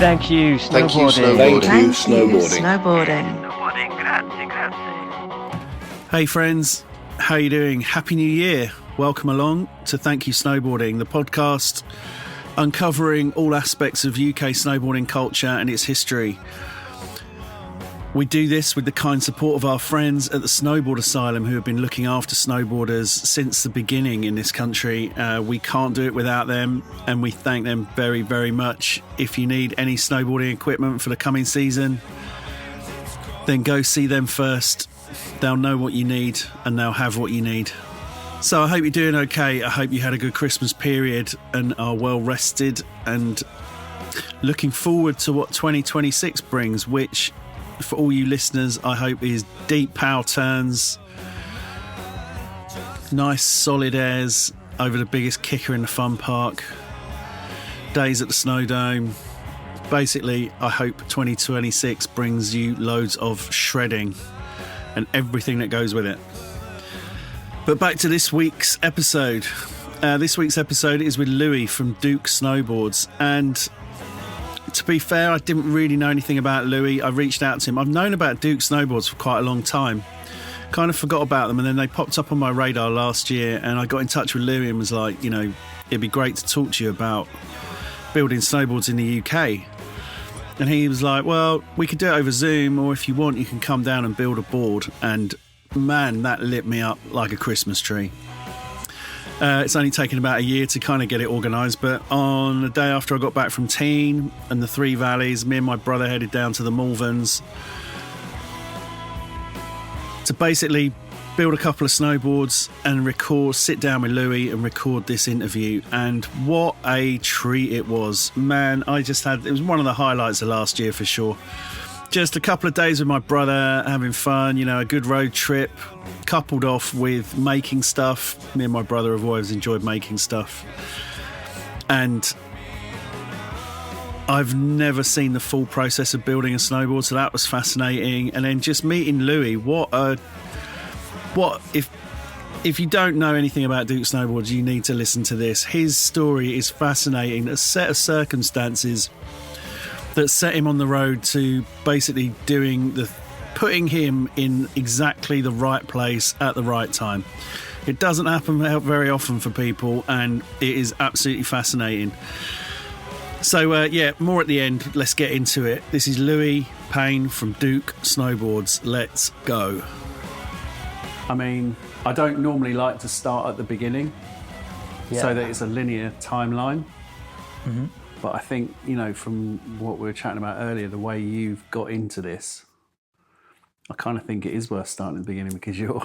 Thank you, Thank you, snowboarding. snowboarding. Hey friends, how you doing? Happy New Year. Welcome along to Thank You Snowboarding, the podcast uncovering all aspects of UK snowboarding culture and its history. We do this with the kind support of our friends at the Snowboard Asylum, who have been looking after snowboarders since the beginning in this country. We can't do it without them, and we thank them very, very much. If you need any snowboarding equipment for the coming season, then go see them first. They'll know what you need and they'll have what you need. So I hope you're doing okay. I hope you had a good Christmas period and are well rested and looking forward to what 2026 brings, which for all you listeners, I hope is deep power turns, nice solid airs over the biggest kicker in the fun park, days at the Snowdome. Basically, I hope 2026 brings you loads of shredding and everything that goes with it. But back to this week's episode. This week's episode is with Lewey from Duke Snowboards, and to be fair, I didn't really know anything about Lewey. I reached out to him. I've known about Duke Snowboards for quite a long time. Kind of forgot about them, and then they popped up on my radar last year, and I got in touch with Lewey and was like, you know, it'd be great to talk to you about building snowboards in the UK. And he was like, well, we could do it over Zoom, or if you want, you can come down and build a board. And man, that lit me up like a Christmas tree. It's only taken about a year to kind of get it organised, but on the day after I got back from Payne and the Three Valleys, me and my brother headed down to the Malverns to basically build a couple of snowboards and sit down with Lewey and record this interview. And what a treat it was. Man, it was one of the highlights of last year for sure. Just a couple of days with my brother, having fun, you know, a good road trip, coupled off with making stuff. Me and my brother have always enjoyed making stuff. And I've never seen the full process of building a snowboard, so that was fascinating. And then just meeting Lewey, if you don't know anything about Duke Snowboards, you need to listen to this. His story is fascinating. A set of circumstances that set him on the road to basically putting him in exactly the right place at the right time. It doesn't happen very often for people, and it is absolutely fascinating. So more at the end. Let's get into it. This is Lewey Payne from Duke Snowboards. Let's go. I mean, I don't normally like to start at the beginning so that it's a linear timeline. Mm-hmm. But I think, you know, from what we were chatting about earlier, the way you've got into this, I kind of think it is worth starting at the beginning, because you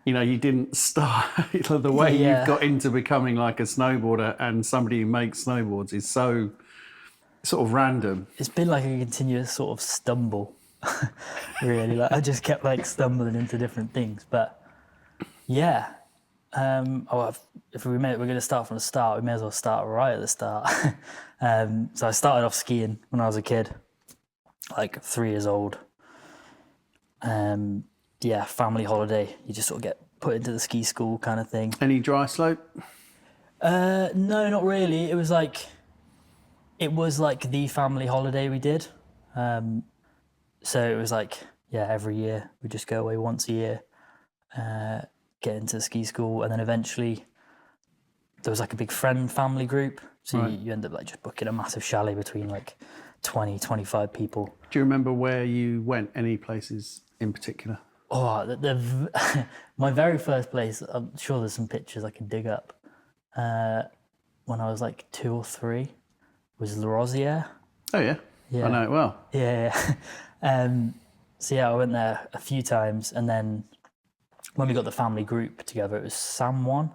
didn't start the way you've got into becoming like a snowboarder and somebody who makes snowboards is so sort of random. It's been like a continuous sort of stumble, really. Like I just kept like stumbling into different things. But yeah. If we're going to start from the start, we may as well start right at the start. So I started off skiing when I was a kid, like 3 years old. Family holiday. You just sort of get put into the ski school kind of thing. Any dry slope? No, not really. It was like the family holiday we did. So it was like, every year we just go away once a year. Get into ski school, and then eventually there was like a big family group, so right. you end up like just booking a massive chalet between like 20, 25 people. Do you remember where you went? Any places in particular? My very first place, I'm sure there's some pictures I can dig up, when I was like 2 or 3, was La Rosière. Oh yeah, I know it well. I went there a few times, and then when we got the family group together, it was San Juan.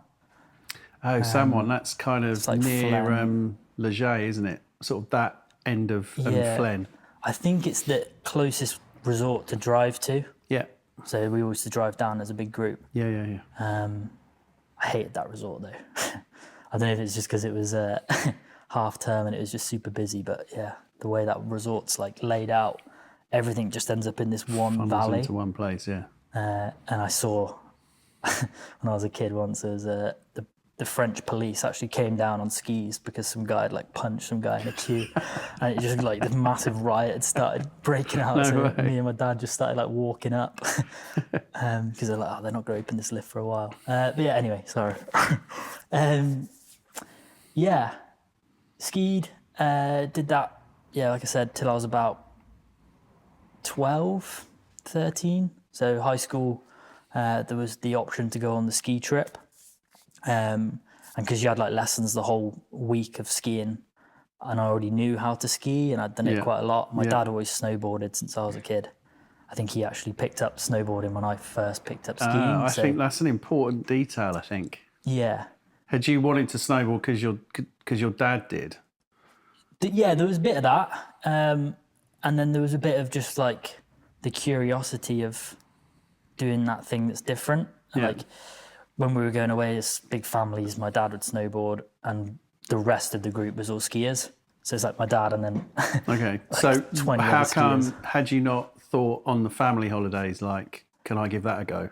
Oh, San Juan, that's kind of like near Leger, isn't it? Sort of that end of Flen. I think it's the closest resort to drive to. Yeah. So we always used to drive down as a big group. Yeah. I hated that resort though. I don't know if it's just because it was half term and it was just super busy, but yeah, the way that resort's like laid out, everything just ends up in this one valley. Into one place, yeah. And I saw when I was a kid once, there was the the French police actually came down on skis because some guy had like punched some guy in a queue, and it just like this massive riot had started breaking out. No So way. me and my dad just started like walking up because they're like, oh, they're not going to open this lift for a while. But yeah, anyway, sorry. Yeah, skied, did that, yeah, like I said, till I was about 12, 13. So high school, there was the option to go on the ski trip. And because you had like lessons the whole week of skiing, and I already knew how to ski and I'd done it quite a lot. My dad always snowboarded since I was a kid. I think he actually picked up snowboarding when I first picked up skiing. I think that's an important detail, I think. Yeah. Had you wanted to snowboard because your dad did? Yeah, there was a bit of that. And then there was a bit of just like the curiosity of doing that thing that's different. And like when we were going away as big families, my dad would snowboard and the rest of the group was all skiers. So it's like my dad and then Okay. like So 20 how other come skiers. had you not thought on the family holidays, like, can I give that a go?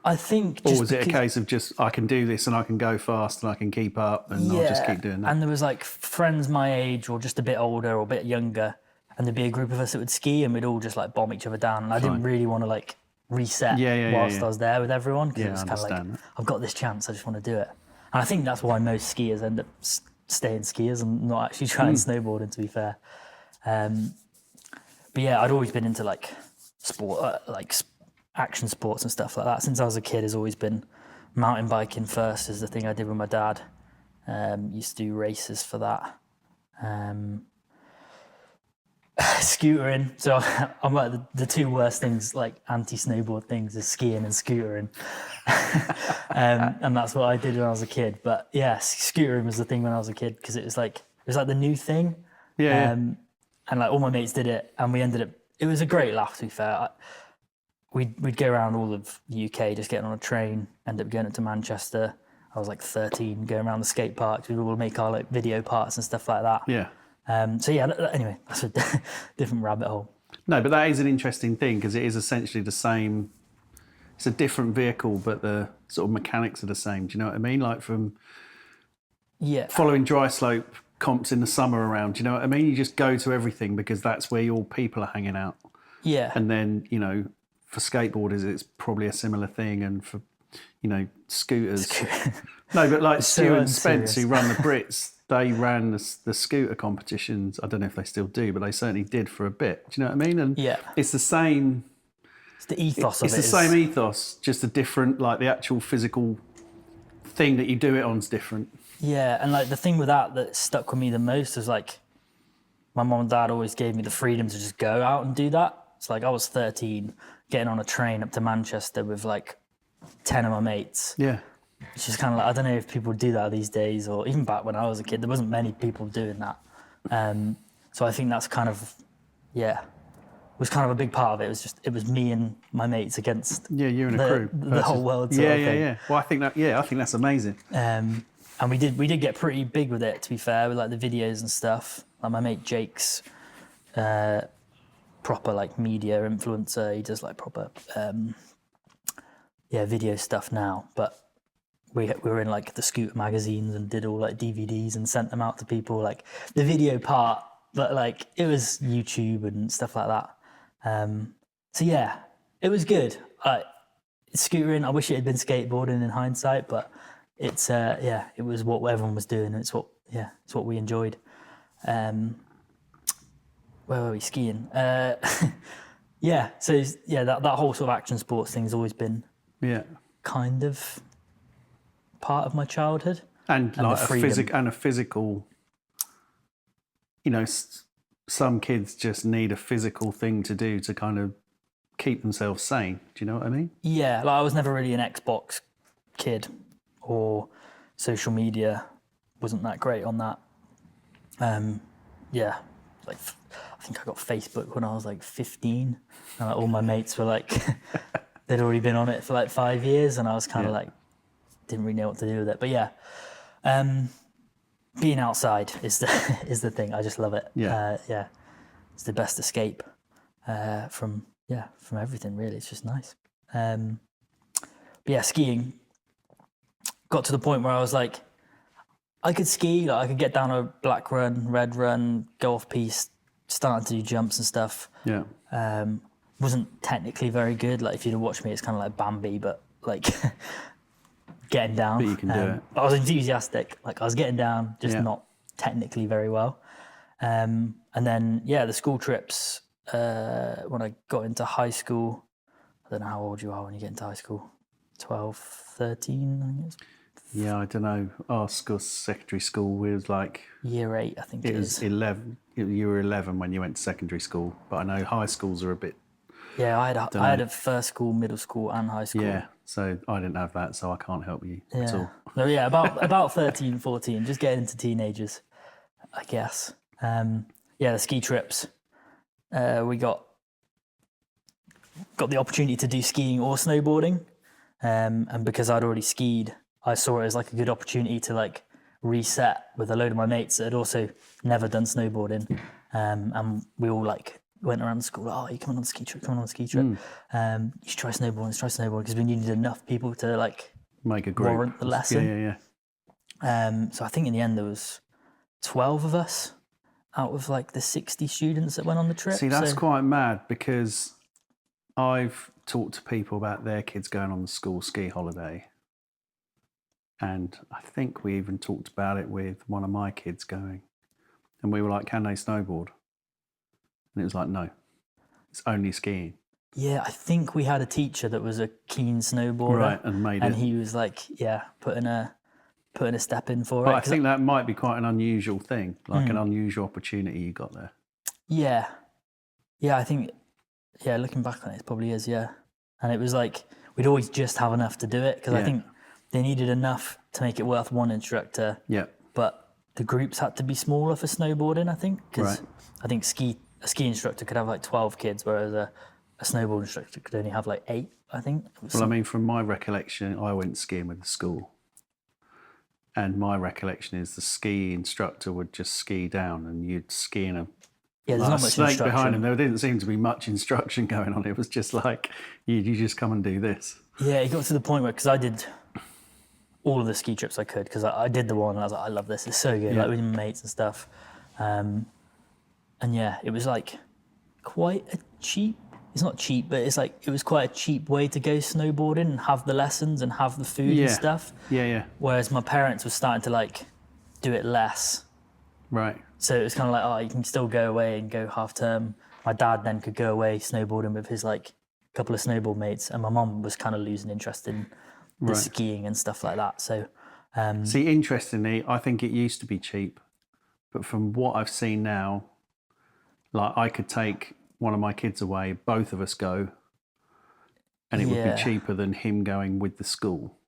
I think Or just was it a because- case of just, I can do this and I can go fast and I can keep up and I'll just keep doing that? And there was like friends my age or just a bit older or a bit younger, and there'd be a group of us that would ski and we'd all just like bomb each other down. And I didn't really want to like reset whilst I was there with everyone, because it was kind of like, I've got this chance, I just want to do it. And I think that's why most skiers end up staying skiers and not actually trying snowboarding, to be fair. But yeah, I'd always been into like sport, action sports and stuff like that. Since I was a kid, has always been mountain biking first is the thing I did with my dad. Used to do races for that. Scootering. So I'm like the two worst things, like anti-snowboard things, is skiing and scootering. And that's what I did when I was a kid. But yeah, scootering was the thing when I was a kid because it was like the new thing. And like all my mates did it, and we ended up. It was a great laugh, to be fair. We'd go around all of the UK just getting on a train, end up going up to Manchester. I was like 13, going around the skate parks. We'd all make our like video parts and stuff like that. Yeah. So yeah, anyway, that's a different rabbit hole. No, but that is an interesting thing because it is essentially the same. It's a different vehicle, but the sort of mechanics are the same. Do you know what I mean? Like from following dry slope comps in the summer around. Do you know what I mean? You just go to everything because that's where all people are hanging out. Yeah. And then, you know, for skateboarders, it's probably a similar thing. And for, you know, scooters. No, but like Stu and Spence, who run the Brits, they ran the scooter competitions. I don't know if they still do, but they certainly did for a bit. Do you know what I mean? And it's the same. It's the ethos of it. It's the same ethos, just a different, like the actual physical thing that you do it on is different. Yeah, and like the thing with that stuck with me the most was like my mom and dad always gave me the freedom to just go out and do that. It's like I was 13, getting on a train up to Manchester with like 10 of my mates. Yeah. It's just kind of like, I don't know if people do that these days, or even back when I was a kid, there wasn't many people doing that. So I think that's kind of, was kind of a big part of it. It was me and my mates against you and a crew. The whole world sort of thing. Yeah. Well, I think that's amazing. And we did get pretty big with it, to be fair, with like the videos and stuff. Like my mate Jake's proper like media influencer. He does like proper video stuff now. But we were in like the scooter magazines and did all like DVDs and sent them out to people, like the video part. But like it was YouTube and stuff like that. So yeah, it was good. Scootering, I wish it had been skateboarding in hindsight, but it's it was what everyone was doing. It's what we enjoyed. Where were we skiing? So that whole sort of action sports thing's always been kind of part of my childhood. And like a physical, you know, some kids just need a physical thing to do to kind of keep themselves sane. Do you know what I mean? Yeah, like I was never really an Xbox kid, or social media wasn't that great on that. Like I think I got Facebook when I was like 15, and like, all my mates were like, they'd already been on it for like 5 years, and I was kind of like, didn't really know what to do with it. But being outside is the thing. I just love it. It's the best escape from everything, really. It's just nice. But yeah, skiing. got to the point where I was like, I could ski, like I could get down a black run, red run, go off piste, starting to do jumps and stuff. Yeah. Wasn't technically very good. Like if you'd have watched me, it's kind of like Bambi, but like getting down. But you can do it. I was enthusiastic. Like I was getting down, just Yeah. not technically very well. And then, the school trips, when I got into high school, I don't know how old you are when you get into high school, 12, 13, I think it's. Yeah, I don't know. Our school, secondary school, was like... Year 8, I think It it was is. 11. You were 11 when you went to secondary school, but I know high schools are a bit... Yeah, I had a first school, middle school and high school. Yeah, so I didn't have that, so I can't help you at all. So about 13, 14, just getting into teenagers, I guess. The ski trips. We got the opportunity to do skiing or snowboarding. And because I'd already skied, I saw it as like a good opportunity to like reset with a load of my mates that had also never done snowboarding. And we all like went around the school, oh, you coming on the ski trip, You should try snowboarding, because we needed enough people to like make a group. Warrant the lesson. Yeah. So I think in the end there was 12 of us out of like the 60 students that went on the trip. See, that's quite mad, because I've talked to people about their kids going on the school ski holiday. And I think we even talked about it with one of my kids going. And we were like, can they snowboard? And it was like, no, it's only skiing. Yeah, I think we had a teacher that was a keen snowboarder. Right, and made it. And he was like, putting a step in for it. But I think that might be quite an unusual thing, like an unusual opportunity you got there. Yeah. Yeah, I think, looking back on it, it probably is, yeah. And it was like, we'd always just have enough to do it, because I think they needed enough to make it worth one instructor. Yeah. But the groups had to be smaller for snowboarding, I think, because I think a ski instructor could have like 12 kids, whereas a snowboard instructor could only have like 8, I think. Well, I mean, from my recollection, I went skiing with the school. And my recollection is the ski instructor would just ski down and you'd ski in a there's not much snake instruction behind him. There didn't seem to be much instruction going on. It was just like, you just come and do this. Yeah, it got to the point where, because I did all of the ski trips I could, because I did the one and I was like, I love this, it's so good, like with my mates and stuff. And it was like quite a cheap, it's not cheap, but it's like, it was quite a cheap way to go snowboarding and have the lessons and have the food and stuff. Yeah. Whereas my parents were starting to like do it less. Right. So it was kind of like, oh, you can still go away and go half term. My dad then could go away snowboarding with his like couple of snowboard mates, and my mum was kind of losing interest in the skiing and stuff like that. So, see, interestingly, I think it used to be cheap, but from what I've seen now, like I could take one of my kids away, both of us go, and it would be cheaper than him going with the school.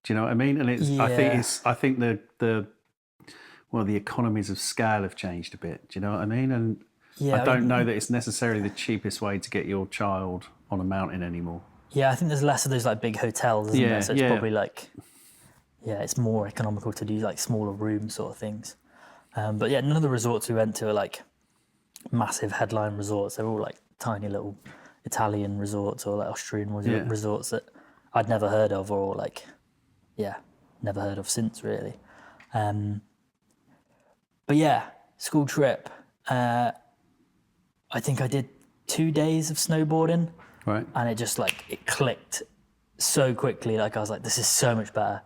Do you know what I mean? And I think the economies of scale have changed a bit. Do you know what I mean? And I don't know that it's necessarily the cheapest way to get your child on a mountain anymore. Yeah, I think there's less of those like big hotels, isn't there? So it's probably like, it's more economical to do like smaller room sort of things. But none of the resorts we went to are like massive headline resorts. They're all like tiny little Italian resorts or like Austrian resorts that I'd never heard of, or like, never heard of since really. But school trip. I think I did 2 days of snowboarding. Right. And it just like, it clicked so quickly. Like I was like, this is so much better.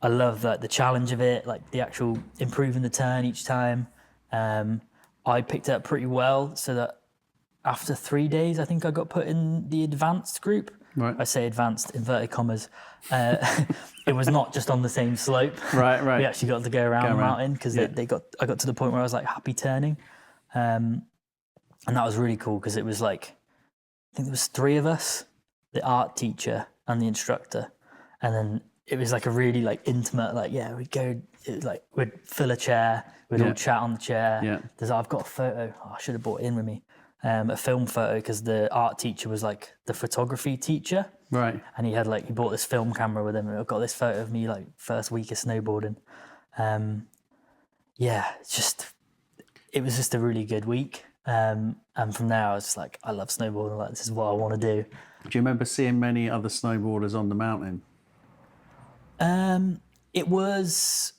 I love like the challenge of it, like the actual improving the turn each time. I picked it up pretty well, so that after 3 days, I think I got put in the advanced group. Right. I say advanced, inverted commas. It was not just on the same slope. Right. We actually got to go around the mountain, because I got to the point where I was like happy turning. And that was really cool, because it was like, I think there was 3 of us, the art teacher and the instructor. And then it was like a really like intimate, like, we'd go, it was like, we'd fill a chair, we'd all chat on the chair. Yeah. I've got a photo, I should have brought it in with me. A film photo, because the art teacher was like the photography teacher. Right. And he bought this film camera with him, and I've got this photo of me like first week of snowboarding. It was just a really good week. And from there I was just like, I love snowboarding, like this is what I want to do. Do you remember seeing many other snowboarders on the mountain? It was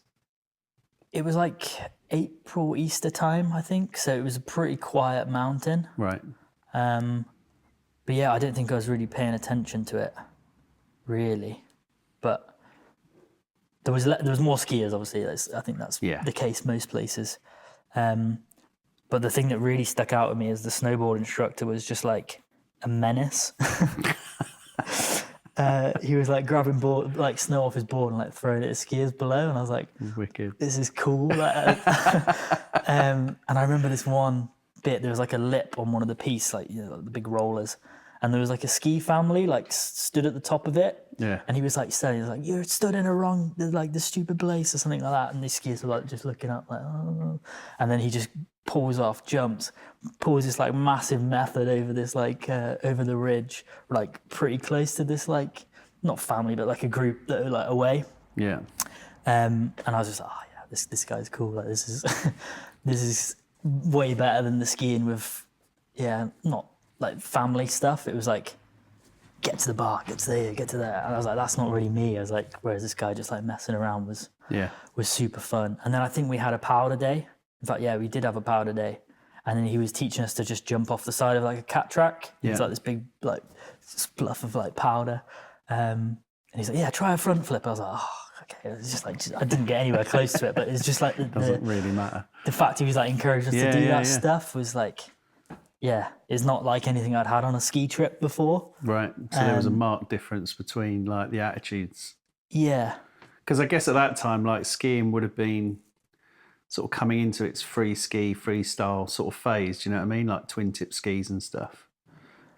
like April, Easter time, I think. So it was a pretty quiet mountain. Right. But yeah, I don't think I was really paying attention to it, really. But there was more skiers, obviously. I think that's the case most places. But the thing that really stuck out at me as the snowboard instructor was just like a menace. He was like grabbing board, like snow off his board and like throwing it at skiers below, and I was like, "Wicked! This is cool." And I remember this one bit. There was like a lip on one of the pieces, like like the big rollers, and there was like a ski family like stood at the top of it. Yeah. And he was like saying, like, "You're stood in a wrong, like the stupid place," or something like that. And these skiers were like just looking up, like, "Oh," and then he just pulls off, jumps, pulls this like massive method over this like over the ridge, like pretty close to this like not family but like a group that are like away. Yeah. And I was just like, oh yeah, this guy's cool. Like this is this is way better than the skiing with not like family stuff. It was like get to the bar, get to there, get to there. And I was like, that's not really me. I was like, whereas this guy just like messing around was super fun. And then I think we had a powder day. In fact, we did have a powder day, and then he was teaching us to just jump off the side of like a cat track. It's like this big like spluff of like powder, and he's like, try a front flip. I was like, oh, okay. It's just like I didn't get anywhere close to it, but it's just like doesn't really matter. The fact he was like encouraging us to do that stuff was like, it's not like anything I'd had on a ski trip before. Right. So there was a marked difference between like the attitudes. Yeah. Because I guess at that time, like skiing would have been sort of coming into its free ski, freestyle sort of phase. Do you know what I mean? Like twin tip skis and stuff.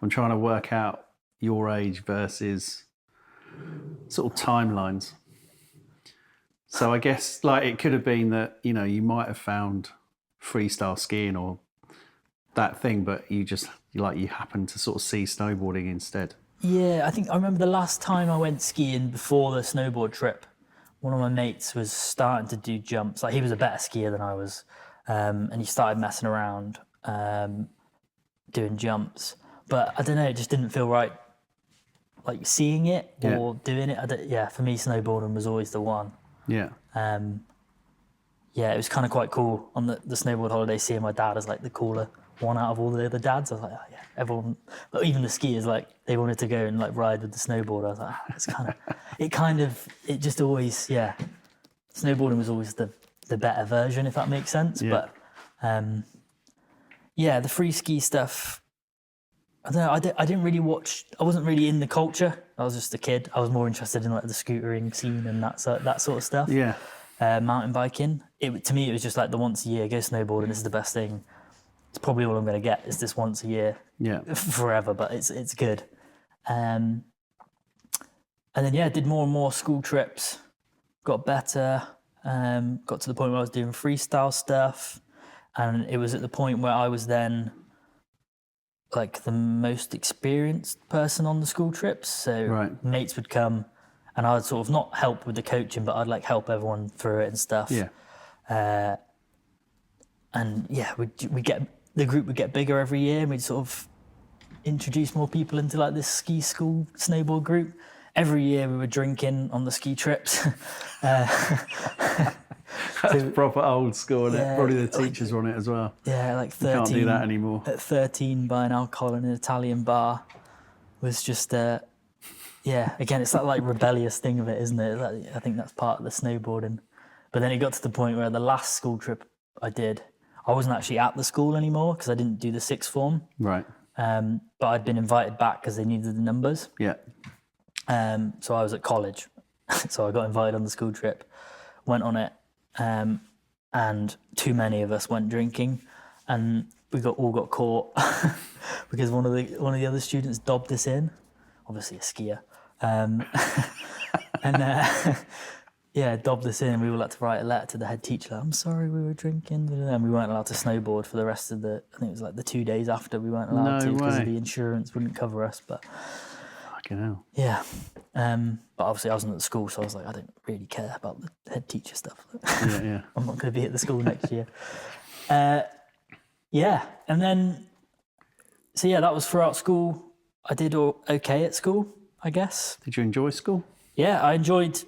I'm trying to work out your age versus sort of timelines. So I guess like it could have been that, you might have found freestyle skiing or that thing, but you happened to sort of see snowboarding instead. Yeah, I think I remember the last time I went skiing before the snowboard trip. One of my mates was starting to do jumps. Like he was a better skier than I was, and he started messing around doing jumps. But I don't know, it just didn't feel right, like seeing it or doing it. For me, snowboarding was always the one. Yeah. It was kind of quite cool on the snowboard holiday, seeing my dad as like the cooler one out of all the other dads. I was like, oh, yeah, everyone, but even the skiers, like they wanted to go and like ride with the snowboard. I was like, it's kind of, it just always, snowboarding was always the better version, if that makes sense. Yeah. But the free ski stuff, I don't know, I didn't really watch, I wasn't really in the culture. I was just a kid. I was more interested in like the scootering scene and that sort of stuff. Yeah. Mountain biking. To me, it was just like the once a year, go snowboarding, this is the best thing. It's probably all I'm going to get is this once a year forever, but it's good. And then, did more and more school trips, got better, got to the point where I was doing freestyle stuff. And it was at the point where I was then like the most experienced person on the school trips. So mates would come and I'd sort of not help with the coaching, but I'd like help everyone through it and stuff. Yeah. The group would get bigger every year, and we'd sort of introduce more people into like this ski school snowboard group. Every year we were drinking on the ski trips. That's proper old school, isn't it? Probably the teachers were on it as well. Yeah, like 13. You can't do that anymore. At 13, buying alcohol in an Italian bar was just, again, it's that like rebellious thing of it, isn't it? I think that's part of the snowboarding. But then it got to the point where the last school trip I did, I wasn't actually at the school anymore because I didn't do the sixth form. Right. But I'd been invited back because they needed the numbers. Yeah. So I was at college. So I got invited on the school trip, went on it, and too many of us went drinking, and we all got caught because one of the other students dobbed us in, obviously a skier, dobbed us in, and we all had to write a letter to the head teacher, like, I'm sorry we were drinking, and we weren't allowed to snowboard for the rest of I think it was like the 2 days after we weren't allowed to because the insurance wouldn't cover us, but... Fucking hell. Yeah. But obviously I wasn't at the school, so I was like, I don't really care about the head teacher stuff. Yeah. I'm not going to be at the school next year. And then, that was throughout school. I did okay at school, I guess. Did you enjoy school? Yeah, I enjoyed...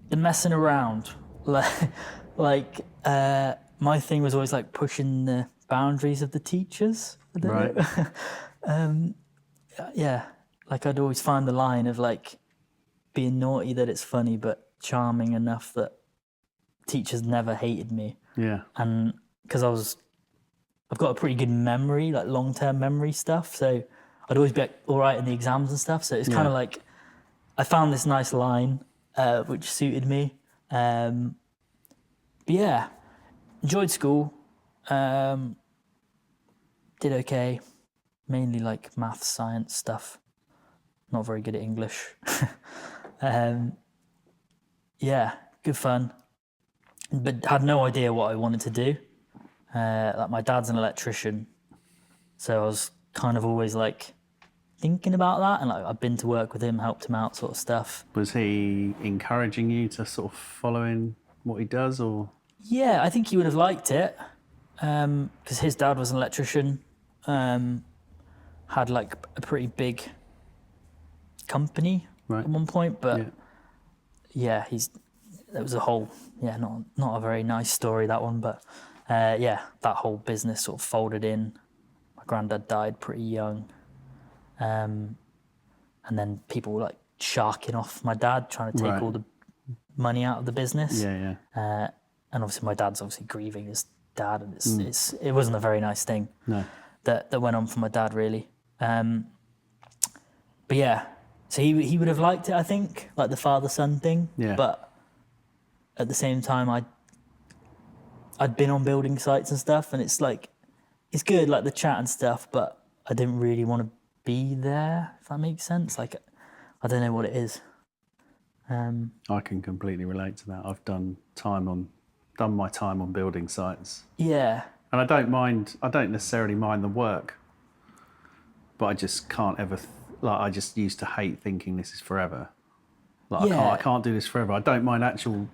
the messing around, like my thing was always like pushing the boundaries of the teachers. I don't Right. know. Yeah, like I'd always find the line of like being naughty that it's funny, but charming enough that teachers never hated me. Yeah. And because I've got a pretty good memory, like long-term memory stuff, so I'd always be like, all right in the exams and stuff. So it's kind of like I found this nice line which suited me. But yeah, enjoyed school. Did okay, mainly like maths, science stuff. Not very good at English. Yeah, good fun, but had no idea what I wanted to do. Like my dad's an electrician, so I was kind of always like thinking about that, and like I've been to work with him, helped him out, sort of stuff. Was he encouraging you to sort of follow in what he does, or? Yeah, I think he would have liked it, because his dad was an electrician, had like a pretty big company Right. at one point, but Yeah. yeah, there was a whole not a very nice story, that one, but yeah, that whole business sort of folded in. My granddad died pretty young, and then people were like sharking off my dad, trying to take Right. all the money out of the business. Yeah. And obviously my dad's obviously grieving his dad, and it wasn't a very nice thing No. that went on for my dad, really. But yeah, so he would have liked it, I think, like the father-son thing. Yeah. But at the same time, I'd been on building sites and stuff, and it's like, it's good, like the chat and stuff, but I didn't really want to be there, if that makes sense. Like, I don't know what it is. I can completely relate to that. I've done my time on building sites, Yeah, and I don't necessarily mind the work, but I just can't ever. I just used to hate thinking this is forever. Like Yeah. I can't do this forever. I don't mind actual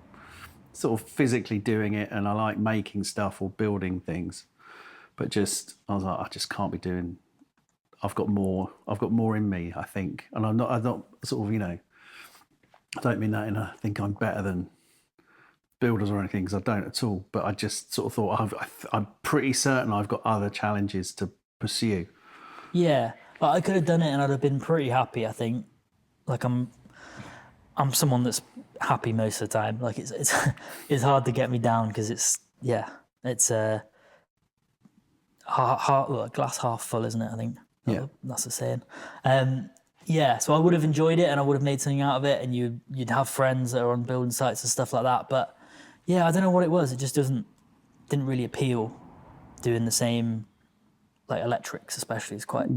sort of physically doing it, and I like making stuff or building things, but I was like, I just can't be doing. I've got more in me, I think, and I'm not sort of, I don't mean that I think I'm better than builders or anything, because I don't at all. But I just sort of thought I'm pretty certain I've got other challenges to pursue. yeah. Like I could have done it, and I'd have been pretty happy, I think. Like I'm someone that's happy most of the time. Like it's hard to get me down, because it's glass half full, isn't it? I think. Yeah. That's the saying. Yeah, so I would have enjoyed it, and I would have made something out of it, and you'd have friends that are on building sites and stuff like that. But yeah, I don't know what it was. It just didn't really appeal. Doing the same, like electrics especially, it's quite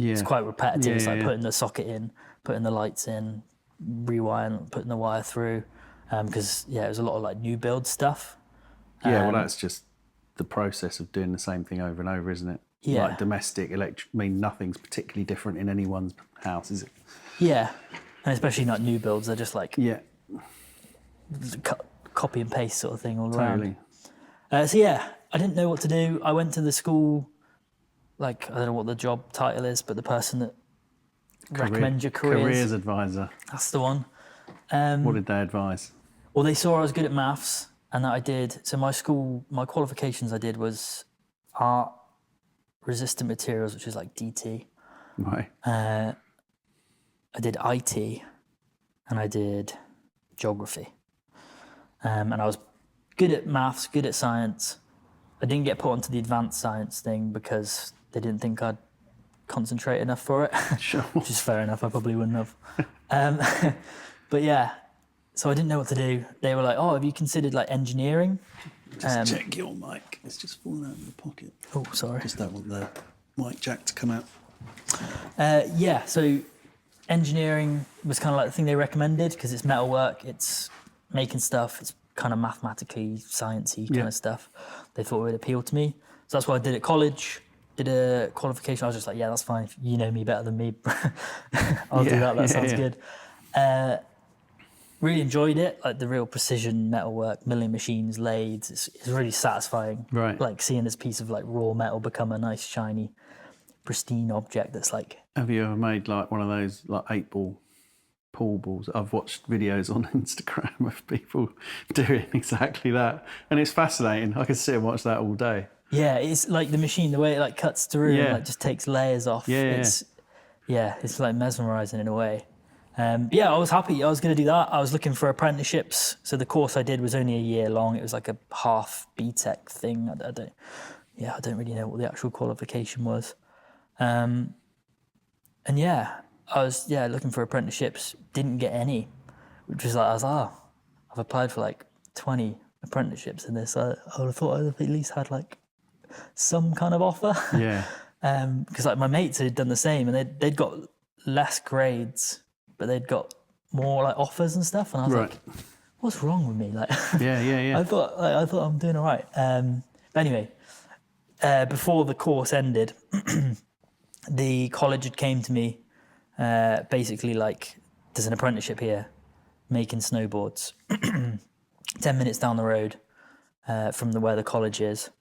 repetitive. Yeah, It's like yeah. putting the socket in, putting the lights in, rewiring, putting the wire through. Because it was a lot of like new build stuff. Well, that's just the process of doing the same thing over and over, isn't it? Yeah. Like domestic electric. I mean, nothing's particularly different in anyone's house, is it? Yeah, and especially not new builds. They're just like Yeah. copy and paste sort of thing all Totally. around. So yeah, I didn't know what to do. I went to the school, like, I don't know what the job title is, but the person that recommends your Careers advisor. That's the one. What did they advise? Well, they saw I was good at maths, and that I did. So my qualifications I did was art, resistant materials, which is like DT. Right. I did IT, and I did geography. And I was good at maths, good at science. I didn't get put onto the advanced science thing because they didn't think I'd concentrate enough for it. Sure. Which is fair enough, I probably wouldn't have. But yeah, so I didn't know what to do. They were like, oh, have you considered like engineering? Just check your mic. It's just fallen out of the pocket. Oh, sorry. Just don't want the mic jack to come out. Yeah, so engineering was kind of like the thing they recommended, because it's metalwork, it's making stuff, it's kind of mathematically sciencey kind of stuff. They thought it would appeal to me. So that's what I did at college, did a qualification. I was just like, yeah, that's fine. If you know me better than me, I'll do that. That sounds good. Really enjoyed it, like the real precision metalwork, milling machines, lathes. It's really satisfying. Right. Like seeing this piece of like raw metal become a nice, shiny, pristine object that's like... Have you ever made like one of those like 8-ball pool balls. I've watched videos on Instagram of people doing exactly that, and it's fascinating. I could sit and watch that all day. Yeah, it's like the machine, the way it like cuts through and Yeah. like just takes layers off. Yeah. It's like mesmerizing in a way. Yeah, I was happy. I was going to do that. I was looking for apprenticeships. So the course I did was only a year long. It was like a half BTEC thing. I don't really know what the actual qualification was. And yeah, I was looking for apprenticeships. Didn't get any, which was like, I've applied for like 20 apprenticeships in this. I would have thought I'd have at least had like some kind of offer. Yeah. Because like my mates had done the same, and they'd got less grades, but they'd got more like offers and stuff. And I was like, what's wrong with me? Like, yeah. I thought I'm doing all right. But anyway, before the course ended, the college had came to me, basically like, there's an apprenticeship here, making snowboards, 10 minutes down the road from where the college is.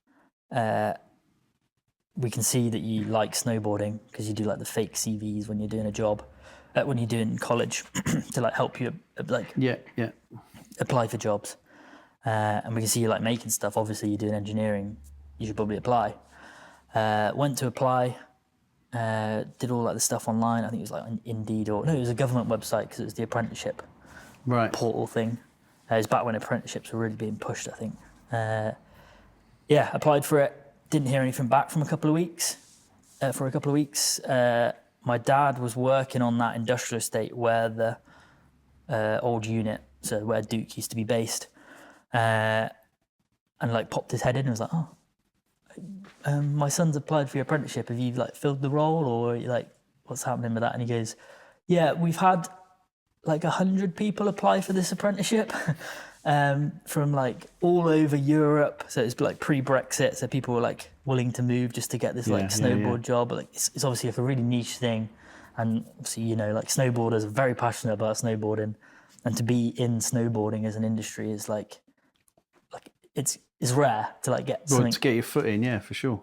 We can see that you like snowboarding because you do like the fake CVs when you're doing a job, when you're doing college to like help you like apply for jobs. And we can see you like making stuff. Obviously, you're doing engineering. You should probably apply. Went to apply. Did all like the stuff online. I think it was like on Indeed it was a government website because it was the apprenticeship portal thing. It was back when apprenticeships were really being pushed, I think. Applied for it. Didn't hear anything back for a couple of weeks. My dad was working on that industrial estate where the old unit, so where Duke used to be based, and like popped his head in and was like, my son's applied for your apprenticeship. Have you like filled the role, or like what's happening with that? And he goes, yeah, we've had like 100 people apply for this apprenticeship. From like all over Europe, so it's like pre-Brexit, so people were like willing to move just to get this like snowboard job. But like it's obviously like a really niche thing, and obviously like snowboarders are very passionate about snowboarding, and to be in snowboarding as an industry is like it's rare to like get something. To get your foot in, for sure.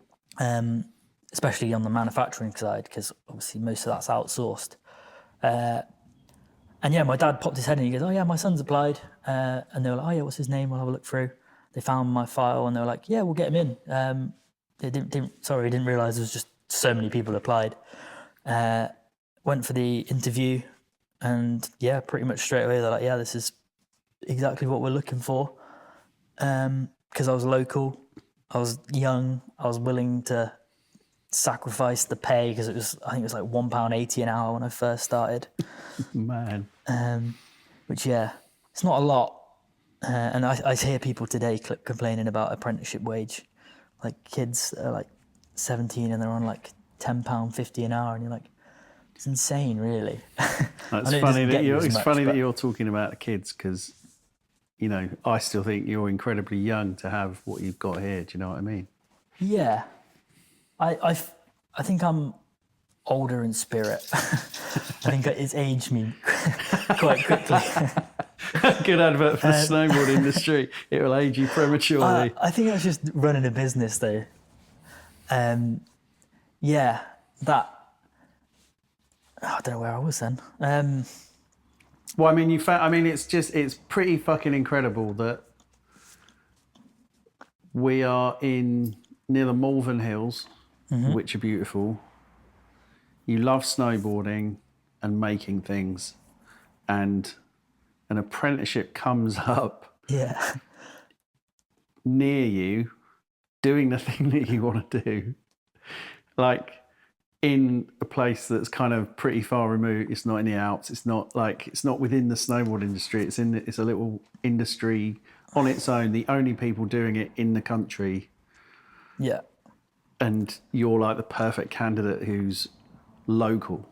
Especially on the manufacturing side, because obviously most of that's outsourced. And my dad popped his head in and he goes, oh yeah, my son's applied. And they were like, oh yeah, what's his name? We'll have a look through. They found my file and they were like, yeah, we'll get him in. They didn't realise there was just so many people applied. Went for the interview and pretty much straight away they're like, yeah, this is exactly what we're looking for. Because I was local, I was young, I was willing to sacrifice the pay because I think it was like £1.80 an hour when I first started. Man. Which it's not a lot. And I hear people today complaining about apprenticeship wage, like kids are like 17 and they're on like £10.50 an hour, and you're like, it's insane, really. It's funny that you're talking about the kids because, I still think you're incredibly young to have what you've got here. Do you know what I mean? Yeah. I think I'm older in spirit. I think it's aged me quite quickly. Good advert for the snowboard industry. It will age you prematurely. I think I was just running a business though. I don't know where I was then. Well, I mean, it's pretty fucking incredible that we are near the Malvern Hills, which are beautiful. You love snowboarding and making things, and an apprenticeship comes up near you, doing the thing that you want to do, like in a place that's kind of pretty far removed. It's not in the Alps. It's not within the snowboard industry. It's a little industry on its own. The only people doing it in the country. Yeah. And you're like the perfect candidate who's local.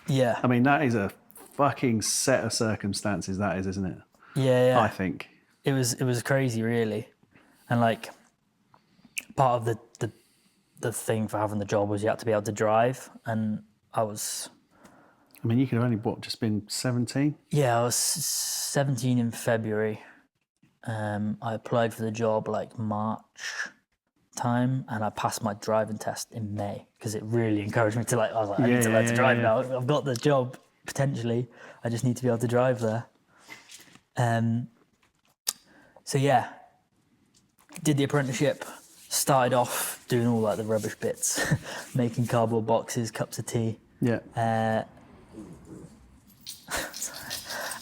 Yeah. I mean, that is a fucking set of circumstances, that is, isn't it? Yeah. I think. It was crazy, really. And like part of the thing for having the job was you had to be able to drive, and I mean, you could have only just been 17? Yeah, I was 17 in February. I applied for the job like March time, and I passed my driving test in May because it really encouraged me to I was like, I need to learn to drive now. I've got the job. potentially. I just need to be able to drive there. So yeah, did the apprenticeship. Started off doing all like the rubbish bits, making cardboard boxes, cups of tea. Yeah.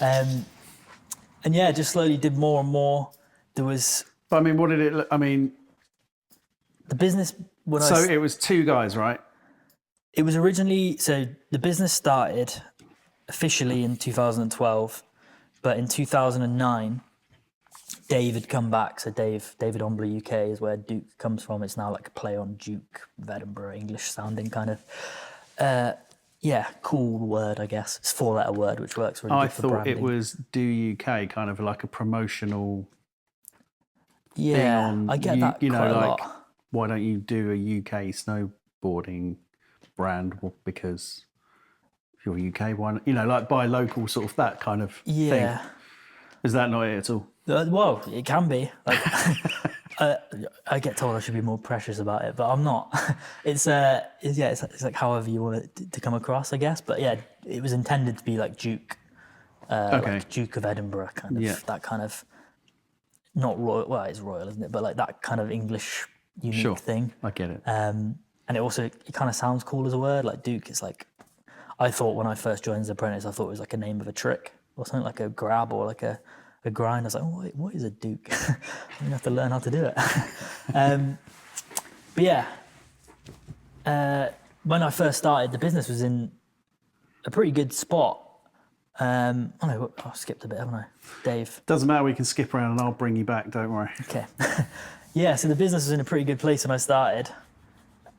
And yeah, just slowly did more and more. There was. But I mean, what did it look? I mean, the business when so it was two guys, right? It was originally, so the business started officially in 2012, but in 2009, Dave had come back. So David Ombley UK is where Duke comes from. It's now like a play on Duke of Edinburgh, English sounding kind of. Yeah, cool word, I guess. It's a 4-letter word, which works really good for branding. I thought it was Do UK, kind of like a promotional thing Yeah, on, I get that you know, quite a like, lot. why don't you do a UK snowboarding brand? Well, because if you're UK, why not, you know, like buy local, sort of that kind of thing. Is that not it at all? Well, it can be. Like, I get told I should be more precious about it, but I'm not. It's like however you want it to come across, I guess. But yeah, it was intended to be like Duke, like Duke of Edinburgh, kind of that kind of not royal. Well, it's royal, isn't it? But like that kind of English unique thing. I get it. And it kind of sounds cool as a word. Like Duke, it's like I thought when I first joined as apprentice, I thought it was like a name of a trick or something, like a grab or like a grind. I was like, oh, what is a Duke? I'm gonna have to learn how to do it. But yeah, when I first started, the business was in a pretty good spot. Oh no, I skipped a bit, haven't I? Dave. Doesn't matter, we can skip around and I'll bring you back, don't worry. Okay. Yeah, so the business was in a pretty good place when I started.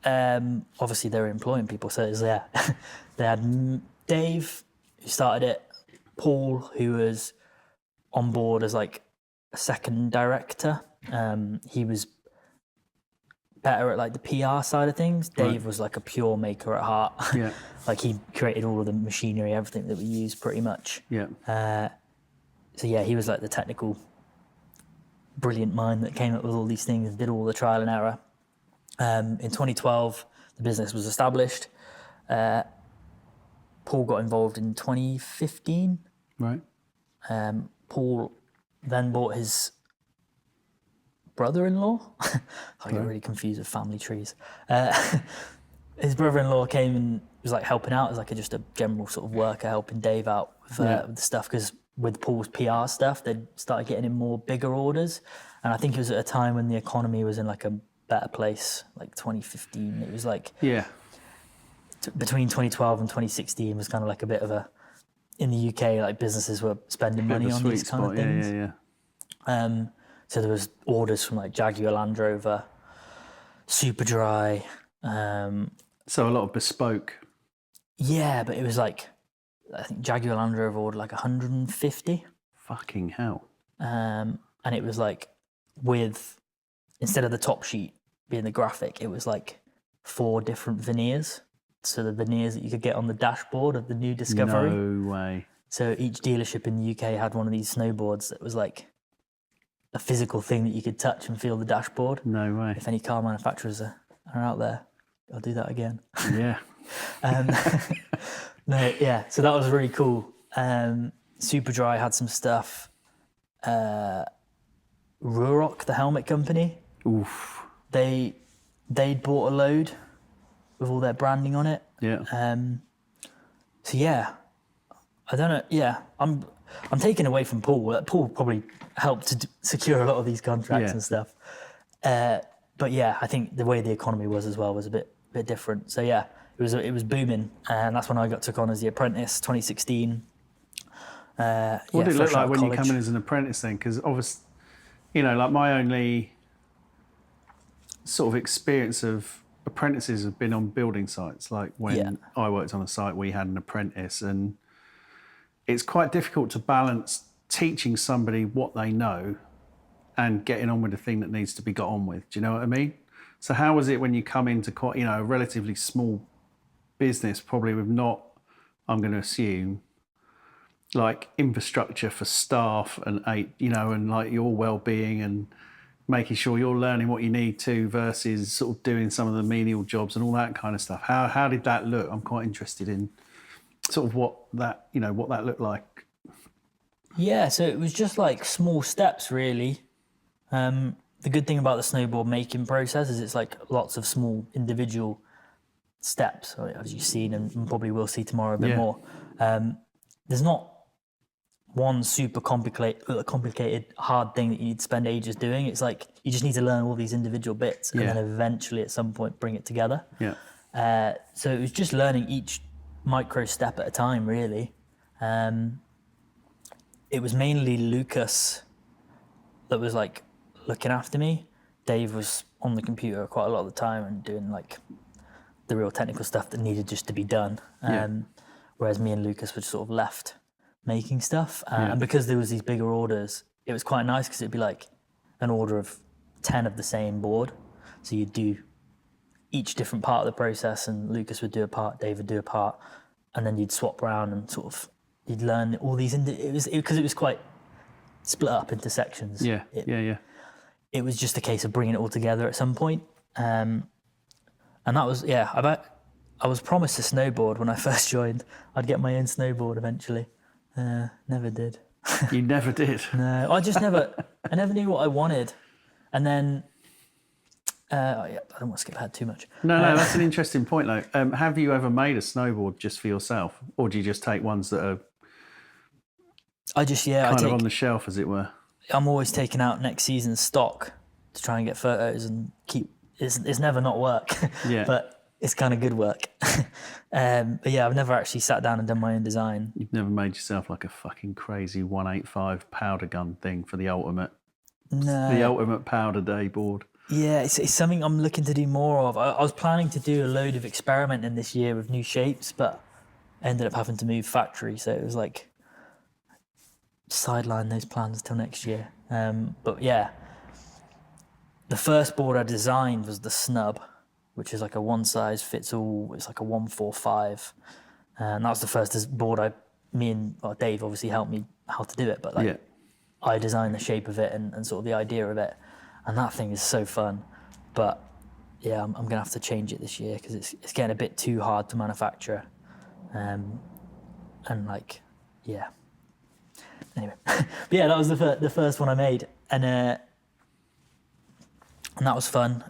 Obviously they were employing people, so it was, yeah. They had Dave, who started it, Paul, who was on board as like a second director. He was better at like the PR side of things. Dave was like a pure maker at heart. Yeah. Like he created all of the machinery, everything that we use pretty much. Yeah. So yeah, he was like the technical brilliant mind that came up with all these things and did all the trial and error. In 2012, the business was established. Paul got involved in 2015. Right. Paul then bought his brother-in-law. I get really confused with family trees. His brother-in-law came and was like helping out as like just a general sort of worker, helping Dave out with the stuff, because with Paul's PR stuff, they started getting in more bigger orders. And I think it was at a time when the economy was in like a better place, like 2015. It was like between 2012 and 2016 was kind of like a bit of a, in the UK, like businesses were spending money on these kind of things. Yeah. So there was orders from like Jaguar Land Rover, Superdry. So a lot of bespoke. Yeah, but it was like, I think Jaguar Land Rover ordered like 150. Fucking hell. And it was like with, instead of the top sheet being the graphic, it was like 4 different veneers. So the veneers that you could get on the dashboard of the new Discovery. No way. So each dealership in the UK had one of these snowboards that was like a physical thing that you could touch and feel the dashboard. No way. If any car manufacturers are out there, I'll do that again. Yeah. No, yeah. So that was really cool. Superdry had some stuff. Ruroc, the helmet company. Oof. They'd bought a load with all their branding on it. Yeah. So yeah, I don't know. Yeah, I'm taking away from Paul. Paul probably helped to secure a lot of these contracts and stuff. But yeah, I think the way the economy was as well was a bit different. So yeah, it was booming, and that's when I took on as the apprentice, 2016. What did it look like when you come in as an apprentice then? Because obviously, you know, like my only sort of experience of apprentices have been on building sites. Like when I worked on a site, we had an apprentice, and it's quite difficult to balance teaching somebody what they know and getting on with the thing that needs to be got on with. Do you know what I mean? So how was it when you come into quite, you know, a relatively small business, probably with not, I'm going to assume, like infrastructure for staff and and like your well-being and making sure you're learning what you need to versus sort of doing some of the menial jobs and all that kind of stuff. How did that look? I'm quite interested in sort of what that looked like? Yeah, so it was just like small steps, really. The good thing about the snowboard making process is it's like lots of small individual steps, as you've seen and probably will see tomorrow a bit more. There's not one super complicated, hard thing that you need to spend ages doing. It's like you just need to learn all these individual bits and then eventually at some point bring it together. Yeah. So it was just learning each micro step at a time, really. It was mainly Lucas that was like looking after me. Dave was on the computer quite a lot of the time and doing like the real technical stuff that needed just to be done. Whereas me and Lucas were just sort of left making stuff. And because there was these bigger orders, it was quite nice because it'd be like an order of 10 of the same board. So you'd do each different part of the process and Lucas would do a part, Dave would do a part, and then you'd swap around and sort of, you'd learn all these, because it was quite split up into sections. It was just a case of bringing it all together at some point. And that was, I was promised a snowboard when I first joined. I'd get my own snowboard eventually. Never did. You never did? No, I never knew what I wanted. And then, I don't want to skip ahead too much. No, that's an interesting point though. Have you ever made a snowboard just for yourself? Or do you just take ones that are kind of on the shelf, as it were? I'm always taking out next season's stock to try and get photos and keep. It's never not work, but it's kind of good work. But yeah, I've never actually sat down and done my own design. You've never made yourself like a fucking crazy 185 powder gun thing for the ultimate. No. The ultimate powder day board. Yeah, it's something I'm looking to do more of. I was planning to do a load of experimenting this year with new shapes, but ended up having to move factory, so it was like sideline those plans till next year. But yeah, the first board I designed was the Snub, which is like a one size fits all. It's like a 145, and that was the first board Dave obviously helped me how to do it, but I designed the shape of it and sort of the idea of it, and that thing is so fun. But yeah, I'm gonna have to change it this year because it's getting a bit too hard to manufacture, and like anyway. But yeah, that was the first one I made, and that was fun.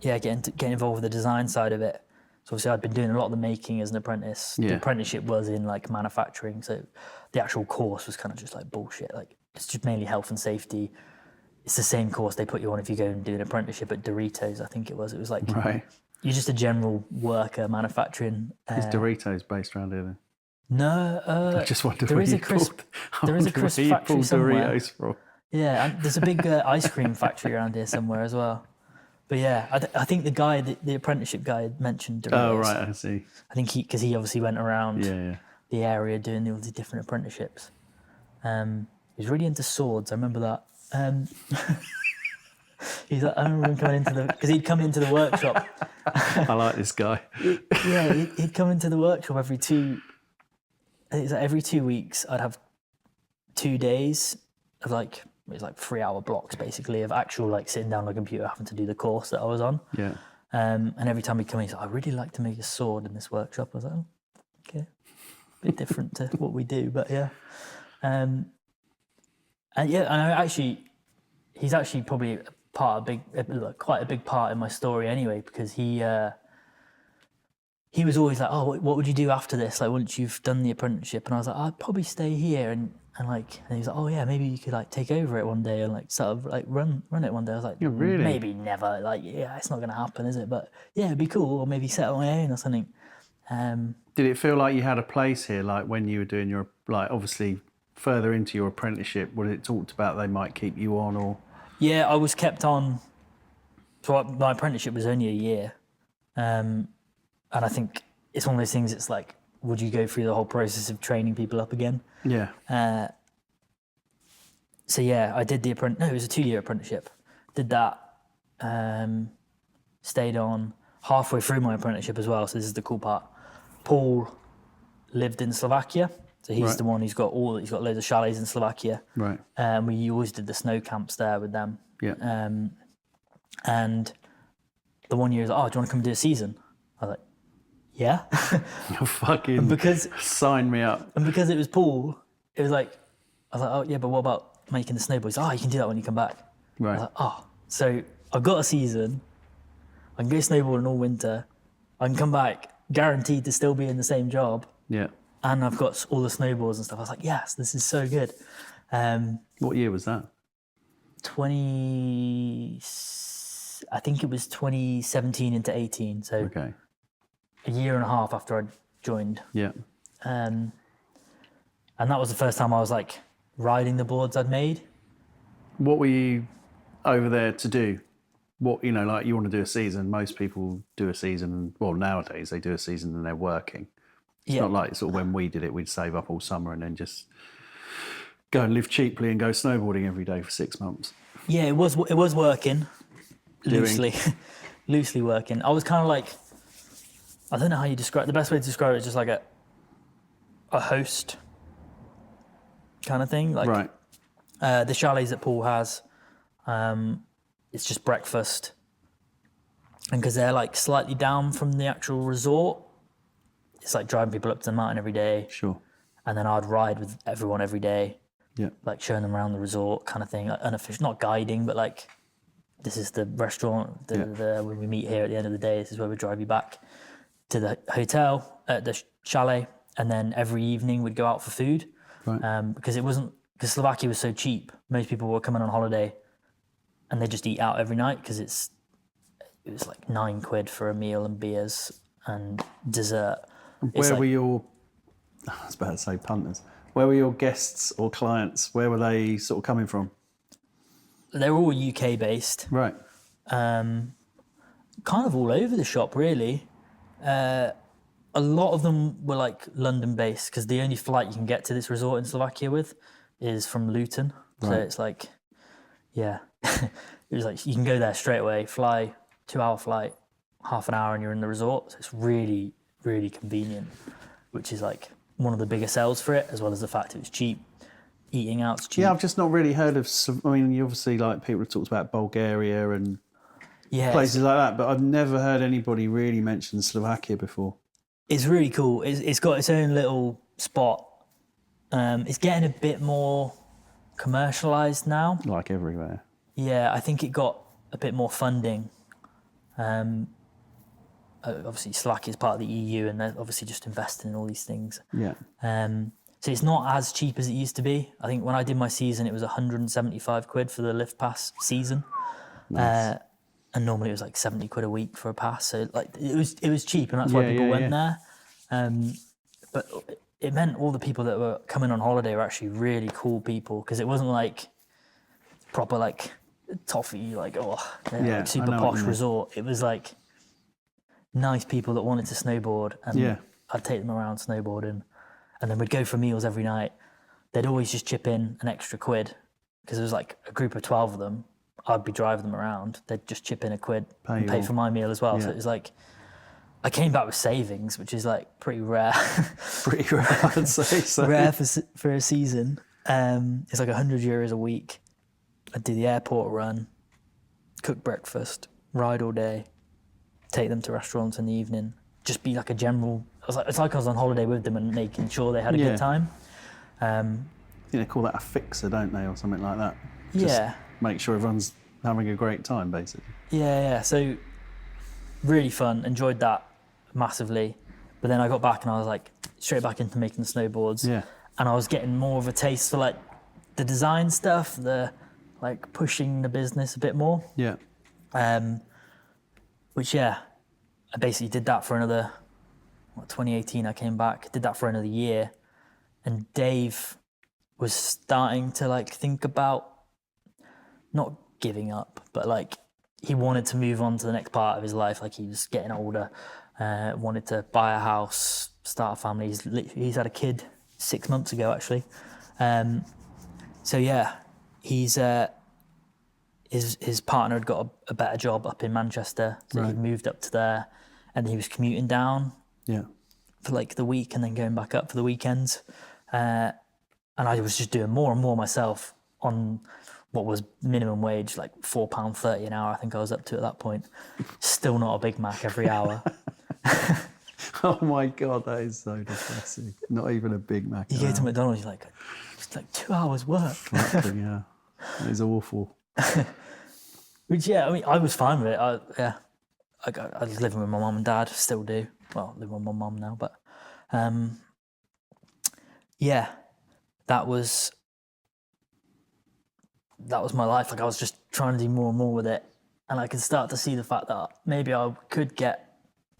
Getting involved with the design side of it. So obviously I'd been doing a lot of the making as an apprentice. The apprenticeship was in like manufacturing, so the actual course was kind of just like bullshit. Like it's just mainly health and safety. It's the same course they put you on if you go and do an apprenticeship at Doritos, I think it was. It was like you're just a general worker manufacturing. Is Doritos based around here then? No, I just wondered there where is a crisp factory somewhere. Doritos from. Yeah, and there's a big ice cream factory around here somewhere as well. But yeah, I think the guy, the apprenticeship guy, had mentioned Doritos. Oh right, I see. I think because he obviously went around the area doing all the different apprenticeships. He was really into swords. I remember that. He's like, I remember him coming because he'd come into the workshop. I like this guy. He'd come into the workshop every 2 weeks. I'd have 2 days of like. It was like 3-hour blocks basically of actual like sitting down on a computer having to do the course that I was on. Yeah. And every time he'd come in, he's like, I really like to make a sword in this workshop. I was like, oh, okay. A bit different to what we do, but yeah. And he's actually probably quite a big part in my story anyway, because he was always like, oh, what would you do after this? Like once you've done the apprenticeship? And I was like, I'd probably stay here and he was like, oh yeah, maybe you could like take over it one day and like sort of like run it one day. I was like, really? Maybe never. Like, yeah, it's not going to happen, is it? But yeah, it'd be cool. Or maybe set on my own or something. Did it feel like you had a place here? Like when you were doing your, like obviously further into your apprenticeship, was it talked about they might keep you on or? Yeah, I was kept on. So my apprenticeship was only a year. And I think it's one of those things, it's like, would you go through the whole process of training people up again? Yeah. So yeah, I did it was a 2-year apprenticeship. Did that, stayed on halfway through my apprenticeship as well. So this is the cool part. Paul lived in Slovakia. So he's the one who's got loads of chalets in Slovakia. Right. We always did the snow camps there with them. Yeah. And the one year was like, oh, do you want to come do a season? I was like, yeah. You're fucking because sign me up. And because it was Paul, it was like, I was like, oh yeah, but what about making the snowboards? Oh, you can do that when you come back. I Right. was like, oh, so I've got a season. I can go snowboarding all winter. I can come back guaranteed to still be in the same job. Yeah. And I've got all the snowboards and stuff. I was like, yes, this is so good. What year was that? 20, I think it was 2017 into 18. So Okay. a year and a half after I joined. Yeah. And that was the first time I was like riding the boards I'd made. What were you over there to do? What, you know, like you want to do a season. Most people do a season. Well, nowadays they do a season and they're working. It's not like sort of when we did it, we'd save up all summer and then just go and live cheaply and go snowboarding every day for 6 months. Yeah, it was working loosely, loosely working. I was kind of like, I don't know how you describe. The best way to describe it is just like a host kind of thing. Like Right. The chalets that Paul has, it's just breakfast, and because they're like slightly down from the actual resort, it's like driving people up to the mountain every day. Sure. And then I'd ride with everyone every day. Yeah. Like showing them around the resort kind of thing, like unofficial, not guiding, but like, this is the restaurant, when we meet here at the end of the day, this is where we drive you back to the hotel, the chalet, and then every evening we'd go out for food. Right. Because Slovakia was so cheap, most people were coming on holiday and they just eat out every night because it was like £9 for a meal and beers and dessert. Where were your, I was about to say punters, where were your guests or clients? Where were they sort of coming from? They were all UK based. Right. Kind of all over the shop, really. A lot of them were like London based because the only flight you can get to this resort in Slovakia with is from Luton. So it's like, yeah, it was like you can go there straight away, fly, 2-hour flight, half an hour and you're in the resort. So it's really, really convenient, which is like one of the bigger sells for it, as well as the fact it was cheap. Eating out's cheap. Yeah, I've just not really heard of, I mean, you obviously like people have talked about Bulgaria and places like that, but I've never heard anybody really mention Slovakia before. It's really cool. It's got its own little spot. It's getting a bit more commercialized now. Like everywhere. Yeah, I think it got a bit more funding. Obviously, Slovakia is part of the EU, and they're obviously just investing in all these things. Yeah. So it's not as cheap as it used to be. I think when I did my season, it was £175 for the lift pass season. Nice. And normally it was like £70 a week for a pass. So like it was cheap, and that's why people went there. But it meant all the people that were coming on holiday were actually really cool people, because it wasn't like proper like toffee, like like super posh resort. It was like nice people that wanted to snowboard, and I'd take them around snowboarding, and then we'd go for meals every night. They'd always just chip in an extra £1 because there was like a group of 12 of them. I'd be driving them around. They'd just chip in £1 and pay for my meal as well. Yeah. So it was like, I came back with savings, which is like pretty rare. Pretty rare, I'd say. So. Rare for a season. It's like €100 a week. I'd do the airport run, cook breakfast, ride all day, take them to restaurants in the evening, just be like a general. It's like I was on holiday with them and making sure they had a good time. They call that a fixer, don't they, or something like that? Just make sure everyone's having a great time, basically. Yeah. So really fun. Enjoyed that massively. But then I got back and I was like straight back into making the snowboards. Yeah. And I was getting more of a taste for like the design stuff, the like pushing the business a bit more. Yeah. Which I basically did that for another 2018 I came back, did that for another year, and Dave was starting to like think about not giving up, but like he wanted to move on to the next part of his life. Like he was getting older, wanted to buy a house, start a family. He's had a kid 6 months ago actually. So yeah, he's his partner had got a better job up in Manchester, so he moved up to there, and he was commuting down for like the week and then going back up for the weekends. And I was just doing more and more myself on what was minimum wage, like £4.30 an hour. I think I was up to at that point. Still not a Big Mac every hour. I Oh my God, that is so depressing. Not even a Big Mac. You go to McDonald's, you're like, it's like 2 hours work. Exactly, yeah. It is awful. Which, yeah, I mean, I was fine with it. I was living with my mum and dad, still do. Well, I live with my mum now, but yeah, that was my life. Like, I was just trying to do more and more with it, and I could start to see the fact that maybe I could get,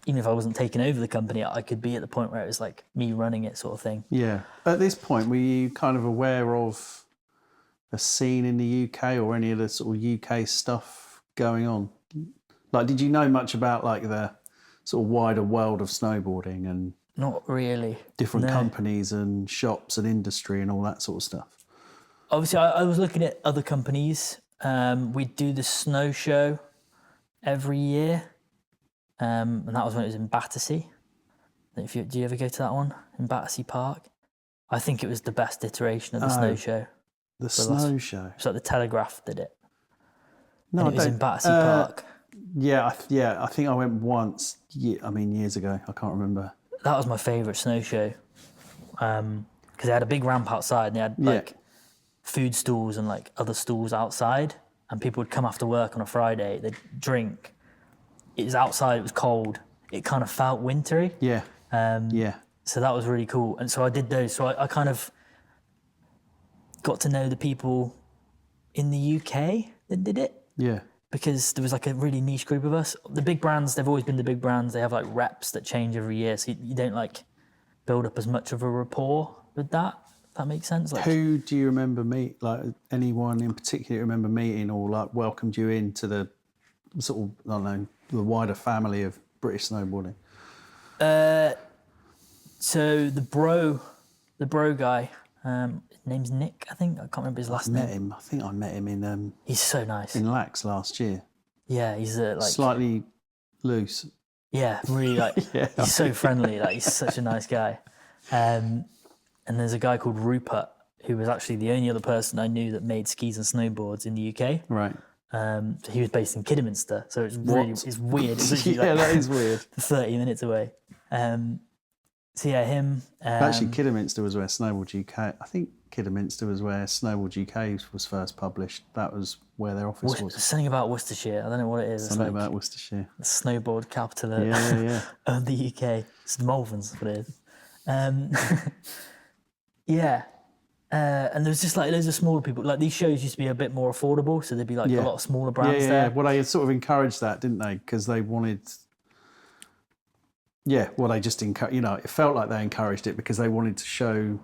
even if I wasn't taking over the company, I could be at the point where it was like me running it, sort of thing. Yeah. At this point, were you kind of aware of a scene in the UK or any of the sort of UK stuff going on? Like, did you know much about like the sort of wider world of snowboarding and Not really. different companies and shops and industry and all that sort of stuff? Obviously, I was looking at other companies. We do the snow show every year, and that was when it was in Battersea. Do you ever go to that one in Battersea Park? I think it was the best iteration of the snow show. The snow show? It's like the Telegraph did it. No, and it was in Battersea Park. Yeah, I think I went once. Years ago. I can't remember. That was my favourite snow show, because they had a big ramp outside and they had like food stalls and like other stalls outside, and people would come after work on a Friday, they'd drink. It was outside, it was cold, it kind of felt wintry. Yeah. So that was really cool, and so I did those. So I kind of got to know the people in the UK that did it. Yeah. Because there was like a really niche group of us. The big brands, they've always been the big brands. They have like reps that change every year. So you don't like build up as much of a rapport with that. If that makes sense. Like, who do you remember like anyone in particular you remember meeting or like welcomed you into the sort of, I don't know, the wider family of British snowboarding? So the bro guy, his name's Nick, I think. I can't remember his last name. I think I met him in He's so nice. in Lax last year. Yeah, he's like Slightly loose. Yeah, really like he's so friendly. Like, he's such a nice guy. And there's a guy called Rupert who was actually the only other person I knew that made skis and snowboards in the UK. Right. So he was based in Kidderminster, so it's really it's weird. It's Yeah, that is weird. 30 minutes away. So yeah, him. Actually, Kidderminster was where Snowboards UK. I think Kidderminster was where Snowboards UK was first published. That was where their office was. Something about Worcestershire. I don't know what it is. Something about Worcestershire. The snowboard capital of the UK. It's Malvern's what it is. Yeah. And there's just like loads of smaller people. Like, these shows used to be a bit more affordable, so there'd be like a lot of smaller brands there. Well, they sort of encouraged that, didn't they? Because they wanted. Yeah, well, they just it felt like they encouraged it because they wanted to show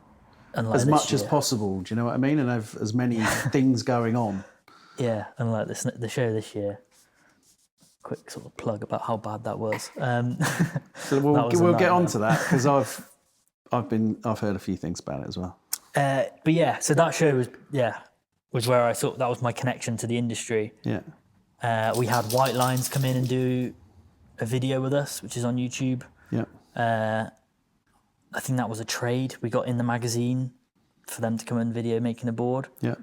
as much as possible. Do you know what I mean? And have as many things going on. Yeah, unlike the show this year. Quick sort of plug about how bad that was. So we'll get on to that because I've heard a few things about it as well. But yeah, so that show was where I thought that was my connection to the industry. Yeah. We had White Lines come in and do a video with us, which is on YouTube. Yeah. I think that was a trade. We got in the magazine for them to come and video making a board. Yeah.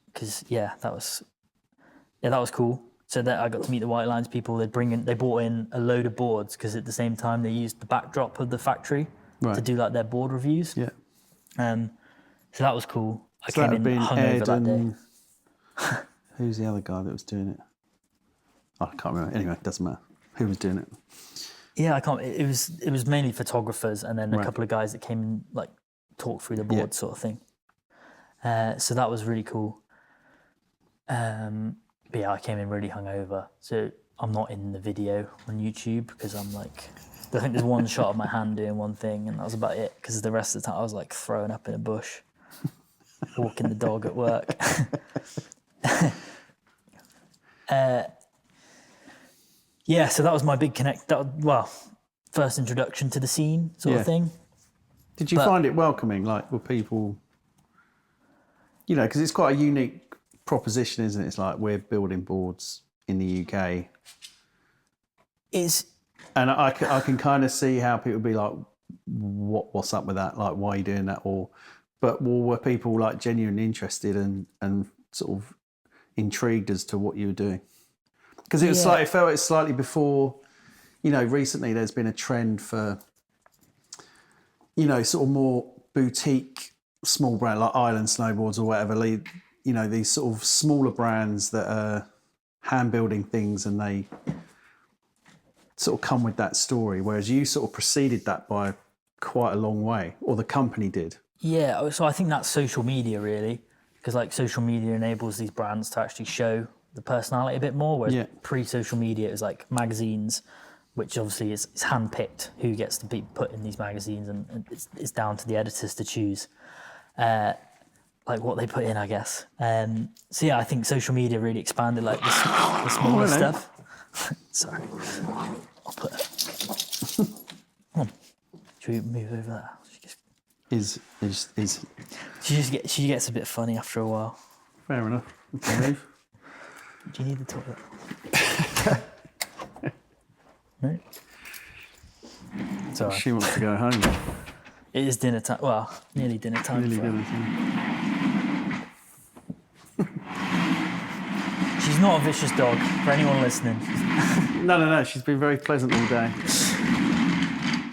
Because that was cool. So that I got to meet the White Lines people. They brought in a load of boards because at the same time they used the backdrop of the factory to do like their board reviews. Yeah. So that was cool. I came in hungover that day. Who's the other guy that was doing it? I can't remember. Anyway, it doesn't matter. Who was doing it? Yeah, I can't. It was mainly photographers and then a couple of guys that came and like talked through the board sort of thing. So that was really cool. But yeah, I came in really hungover, so I'm not in the video on YouTube because I'm like, I think there's one shot of my hand doing one thing, and that was about it. Because the rest of the time I was like throwing up in a bush, walking the dog at work. Yeah, so that was my big first introduction to the scene sort of thing. Did you find it welcoming? Like, were people, because it's quite a unique proposition, isn't it? It's like, we're building boards in the UK. And I can kind of see how people be like, what's up with that? Like, why are you doing that? But were people like genuinely interested and sort of intrigued as to what you were doing? Because it was it felt slightly before recently there's been a trend for, sort of more boutique small brand like Island Snowboards or whatever, these sort of smaller brands that are hand building things, and they sort of come with that story, whereas you sort of preceded that by quite a long way, or the company did. Yeah, so I think that's social media really, because like social media enables these brands to actually show the personality a bit more, whereas pre-social media is like magazines, which obviously is handpicked who gets to be put in these magazines, and it's down to the editors to choose like what they put in, I guess. So yeah, I think social media really expanded like the smaller stuff. Sorry, I'll put it. Come on, should we move over there? She gets a bit funny after a while. Fair enough. Okay, move. Do you need the toilet? No. Sorry. She wants to go home. It is dinner time. Well, nearly dinner time. Nearly dinner time. She's not a vicious dog, for anyone listening. No. She's been very pleasant all day.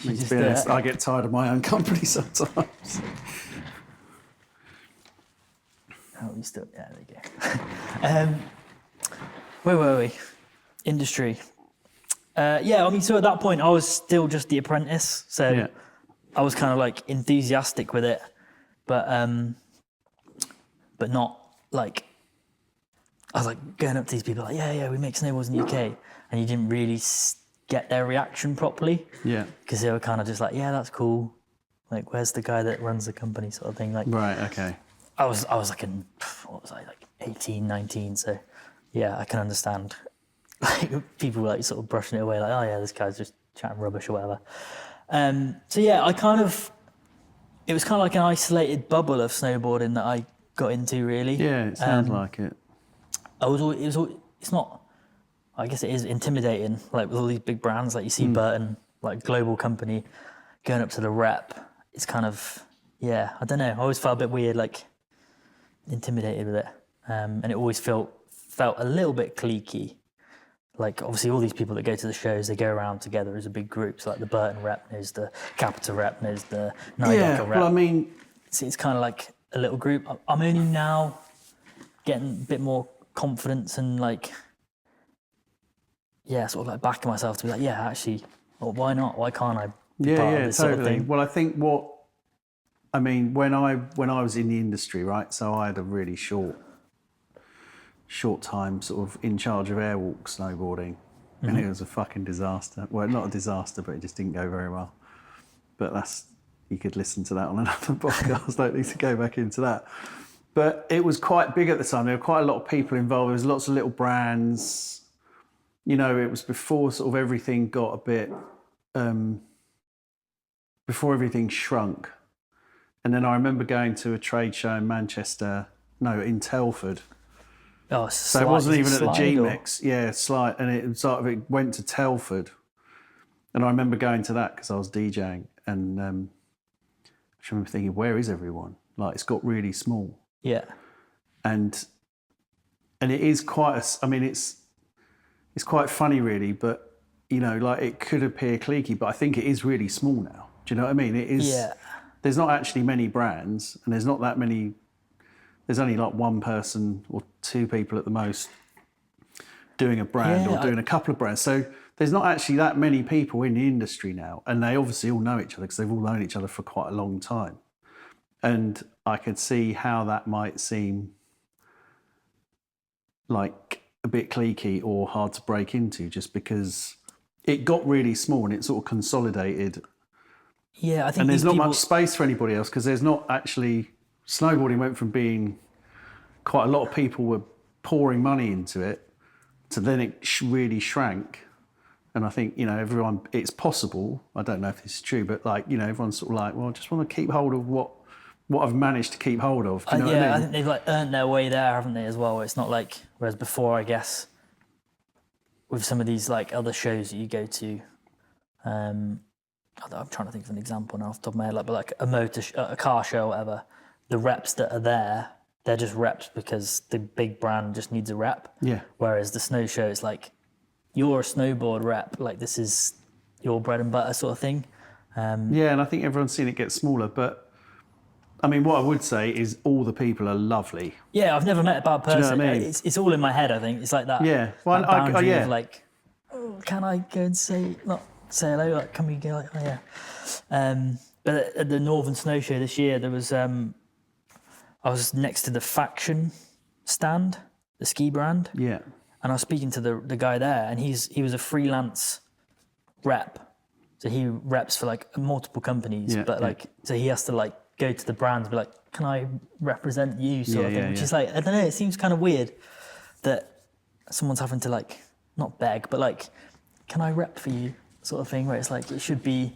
To be honest, I get tired of my own company sometimes. Oh, we still... Yeah, there you go. Where were we? Industry. So at that point, I was still just the apprentice. So I was kind of like enthusiastic with it, but not like... I was like going up to these people like, yeah, we make snowboards in the UK. And you didn't really get their reaction properly. Yeah. Because they were kind of just like, yeah, that's cool. Like, where's the guy that runs the company sort of thing? Like, right, okay. I was like, what was I, like 18, 19. So yeah, I can understand like people like sort of brushing it away like, oh yeah, this guy's just chatting rubbish or whatever. So yeah, it was kind of like an isolated bubble of snowboarding that I got into really. Yeah, it sounds like it. It's not, I guess it is intimidating, like with all these big brands, like you see Burton, like global company, going up to the rep. It's kind of, I don't know. I always felt a bit weird, like intimidated with it. And it always felt a little bit cliquey. Like obviously all these people that go to the shows, they go around together as a big group. So like the Burton rep knows the Capita rep knows the Niagara rep. Well, I mean... It's kind of like a little group. I'm only now getting a bit more confidence and like... sort of like backing myself to be like, actually, well, why not? Why can't I be part of this totally. sort of thing? Well, I think when I was in the industry, right, so I had a really short time sort of in charge of airwalk snowboarding, and it was a fucking disaster. Well, not a disaster, but it just didn't go very well. But you could listen to that on another podcast, don't need to go back into that. But it was quite big at the time. There were quite a lot of people involved. There was lots of little brands. It was before sort of everything got a bit, before everything shrunk. And then I remember going to a trade show in in Telford. Oh, so it wasn't even at the G-Mix. Yeah, Slide. And it went to Telford. And I remember going to that because I was DJing. And I remember thinking, where is everyone? Like, it's got really small. Yeah. And it is quite it's quite funny, really, but, like it could appear cliquey, but I think it is really small now. Do you know what I mean? It is. Yeah. There's not actually many brands, and there's not that many. There's only like one person or two people at the most doing a brand or doing a couple of brands. So there's not actually that many people in the industry now, and they obviously all know each other because they've all known each other for quite a long time. And I could see how that might seem like a bit cliquey or hard to break into, just because it got really small and it sort of consolidated. Yeah, I think. And there's not much space for anybody else because there's not actually. Snowboarding went from being quite a lot of people were pouring money into it to then it really shrank. And I think, everyone, it's possible. I don't know if this is true, but everyone's sort of like, well, I just want to keep hold of what I've managed to keep hold of. Do you know what I mean? I think they've like earned their way there, haven't they, as well? It's not like, whereas before, I guess, with some of these like other shows that you go to, I'm trying to think of an example now off the top of my head, but like a car show or whatever, the reps that are there, they're just reps because the big brand just needs a rep. Yeah. Whereas the snow show, it's like you're a snowboard rep, like this is your bread and butter sort of thing. Yeah, and I think everyone's seen it get smaller, but I mean, what I would say is all the people are lovely. Yeah, I've never met a bad you know person. what I mean? It's all in my head, I think. It's like that, Yeah. Well, that boundary yeah. of like, oh, can I go and say hello? Like, can we go like, oh yeah. But at the Northern Snow Show this year, there was, I was next to the Faction stand, the ski brand. Yeah. And I was speaking to the guy there, and he was a freelance rep. So he reps for like multiple companies, but like, so he has to like go to the brands and be like, can I represent you sort of thing, which is like, I don't know, it seems kind of weird that someone's having to like, not beg, but like, can I rep for you sort of thing, where it's like, it should be,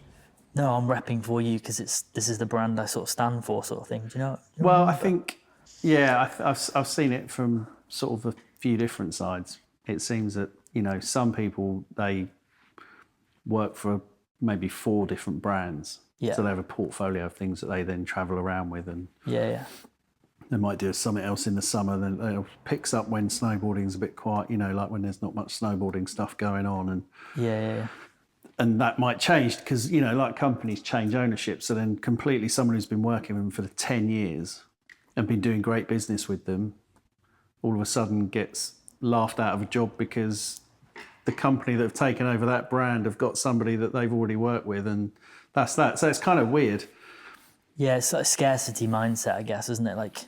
no, I'm repping for you because this is the brand I sort of stand for sort of thing. Do you know? Well, I think, I've seen it from sort of a few different sides. It seems that, you know, some people, they work for maybe 4 different brands. Yeah. So they have a portfolio of things that they then travel around with, and they might do something else in the summer. Then it picks up when snowboarding's a bit quiet, you know, like when there's not much snowboarding stuff going on, and and that might change because, you know, like companies change ownership. So then completely someone who's been working with them for 10 years and been doing great business with them, all of a sudden gets laughed out of a job because the company that have taken over that brand have got somebody that they've already worked with, and that's that. So it's kind of weird. Yeah, it's like a scarcity mindset, I guess, isn't it? Like,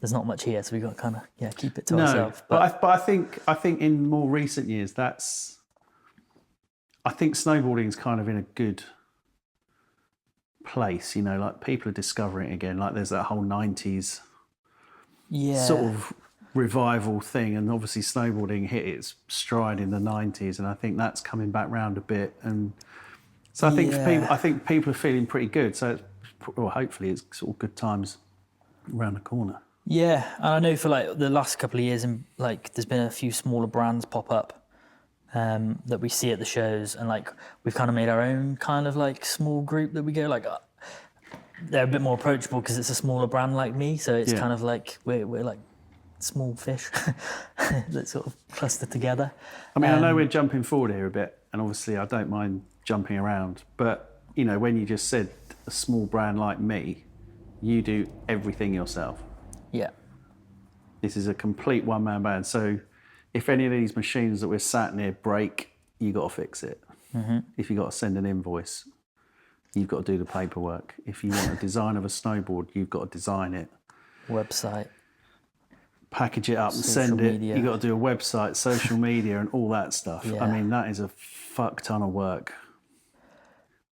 there's not much here, so we've got to kind of keep it to ourselves. But I think in more recent years, I think snowboarding is kind of in a good place. You know, like people are discovering it again. Like there's that whole 90s sort of revival thing, and obviously snowboarding hit its stride in the 90s, and I think that's coming back round a bit. And so I think people are feeling pretty good. So hopefully it's sort of good times around the corner. Yeah, and I know for like the last couple of years, and like there's been a few smaller brands pop up that we see at the shows, and like we've kind of made our own kind of like small group that we go like. They're a bit more approachable because it's a smaller brand like me, so it's kind of like we're like small fish that sort of cluster together. I mean, I know we're jumping forward here a bit, and obviously I don't mind jumping around, but you know, when you just said a small brand like me, you do everything yourself. Yeah. This is a complete one-man band. So if any of these machines that we're sat near break, you got to fix it. Mm-hmm. If you got to send an invoice, you've got to do the paperwork. If you want a design of a snowboard, you've got to design it. Website. Package it up and send it. You've got to do a website, social media, and all that stuff. Yeah. I mean, that is a fuck ton of work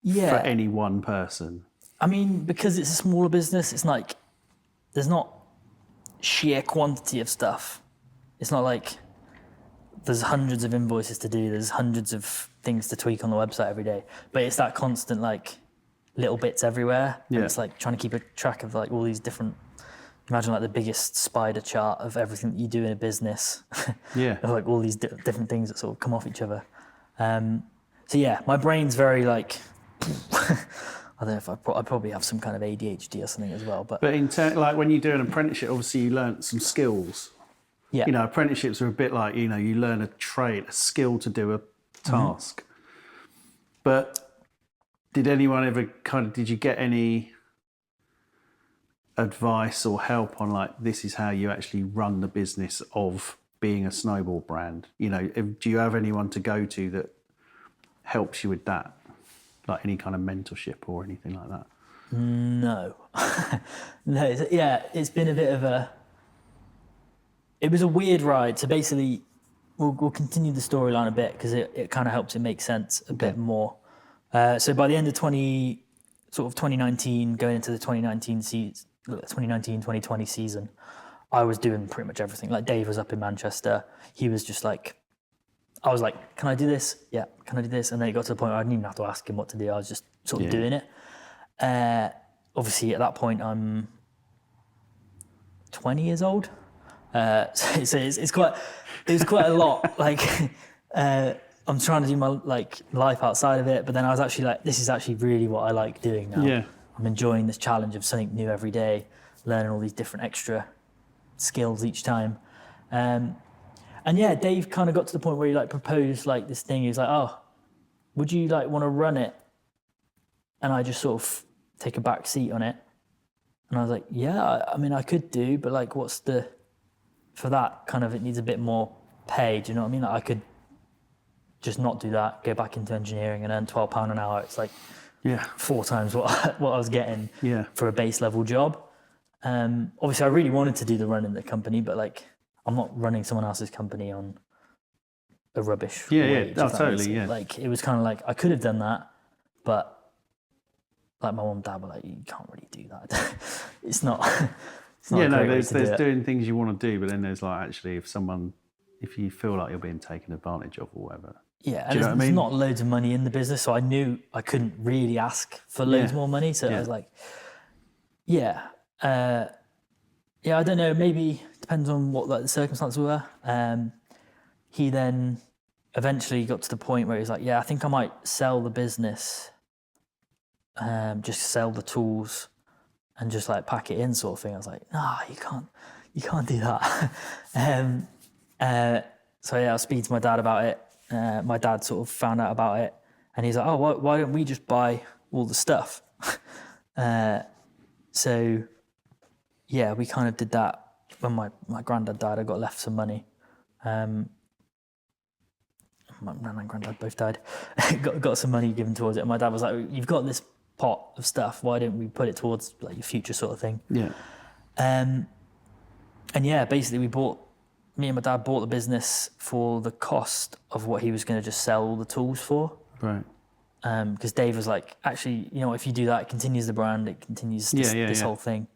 for any one person. I mean, because it's a smaller business, it's like there's not sheer quantity of stuff. It's not like there's hundreds of invoices to do. There's hundreds of things to tweak on the website every day. But it's that constant like little bits everywhere. Yeah. And it's like trying to keep a track of like all these different. Imagine like the biggest spider chart of everything that you do in a business. Yeah. Of like all these different things that sort of come off each other. So yeah, my brain's very like, I don't know if I probably have some kind of ADHD or something as well. But in like when you do an apprenticeship, obviously you learn some skills. Yeah. You know, apprenticeships are a bit like, you know, you learn a trade, a skill to do a task. Mm-hmm. But did anyone ever did you get any advice or help on like, this is how you actually run the business of being a snowboard brand? You know, do you have anyone to go to that helps you with that? Like any kind of mentorship or anything like that? No. No, it's been a bit of it was a weird ride. So basically, we'll continue the storyline a bit because it kind of helps it make sense a bit more. So by the end of 2019, going into the 2019-2020 season, I was doing pretty much everything. Like Dave was up in Manchester. He was just like, I was like, can I do this? Yeah, can I do this? And then it got to the point where I didn't even have to ask him what to do. I was just sort of doing it. Obviously, at that point, I'm 20 years old. So it's quite a lot. Like, I'm trying to do my like life outside of it, but then I was actually like, this is actually really what I like doing now. Yeah. I'm enjoying this challenge of something new every day, learning all these different extra skills each time. And And yeah, Dave kind of got to the point where he like proposed like this thing. He was like, "Oh, would you like want to run it?" And I just sort of take a back seat on it. And I was like, "Yeah, I mean, I could do, but like, what's the for that kind of? It needs a bit more pay. Do you know what I mean? Like, I could just not do that, go back into engineering, and earn £12 an hour. It's like 4 times what I was getting for a base level job. Obviously, I really wanted to do the run in the company, but like, I'm not running someone else's company on a rubbish wage. Oh, totally, yeah. Like, it was kind of like, I could have done that, but like my mum and dad were like, you can't really do that. It's not there's doing things you want to do, but then there's like, actually, if you feel like you're being taken advantage of or whatever. Yeah, and there's not loads of money in the business, so I knew I couldn't really ask for loads more money. So I was like, I don't know, maybe depends on what like, the circumstances were. He then eventually got to the point where he's like, I think I might sell the business, just sell the tools and just like pack it in sort of thing. I was like, nah, you can't do that. So I was speaking to my dad about it. My dad sort of found out about it and he's like, oh, why don't we just buy all the stuff? So we kind of did that. When my granddad died, I got left some money. My nan and granddad both died. got some money given towards it. And my dad was like, you've got this pot of stuff, why don't we put it towards like your future sort of thing? And basically me and my dad bought the business for the cost of what he was going to just sell all the tools for. Right. Because Dave was like, actually, if you do that, it continues the brand, it continues this whole thing.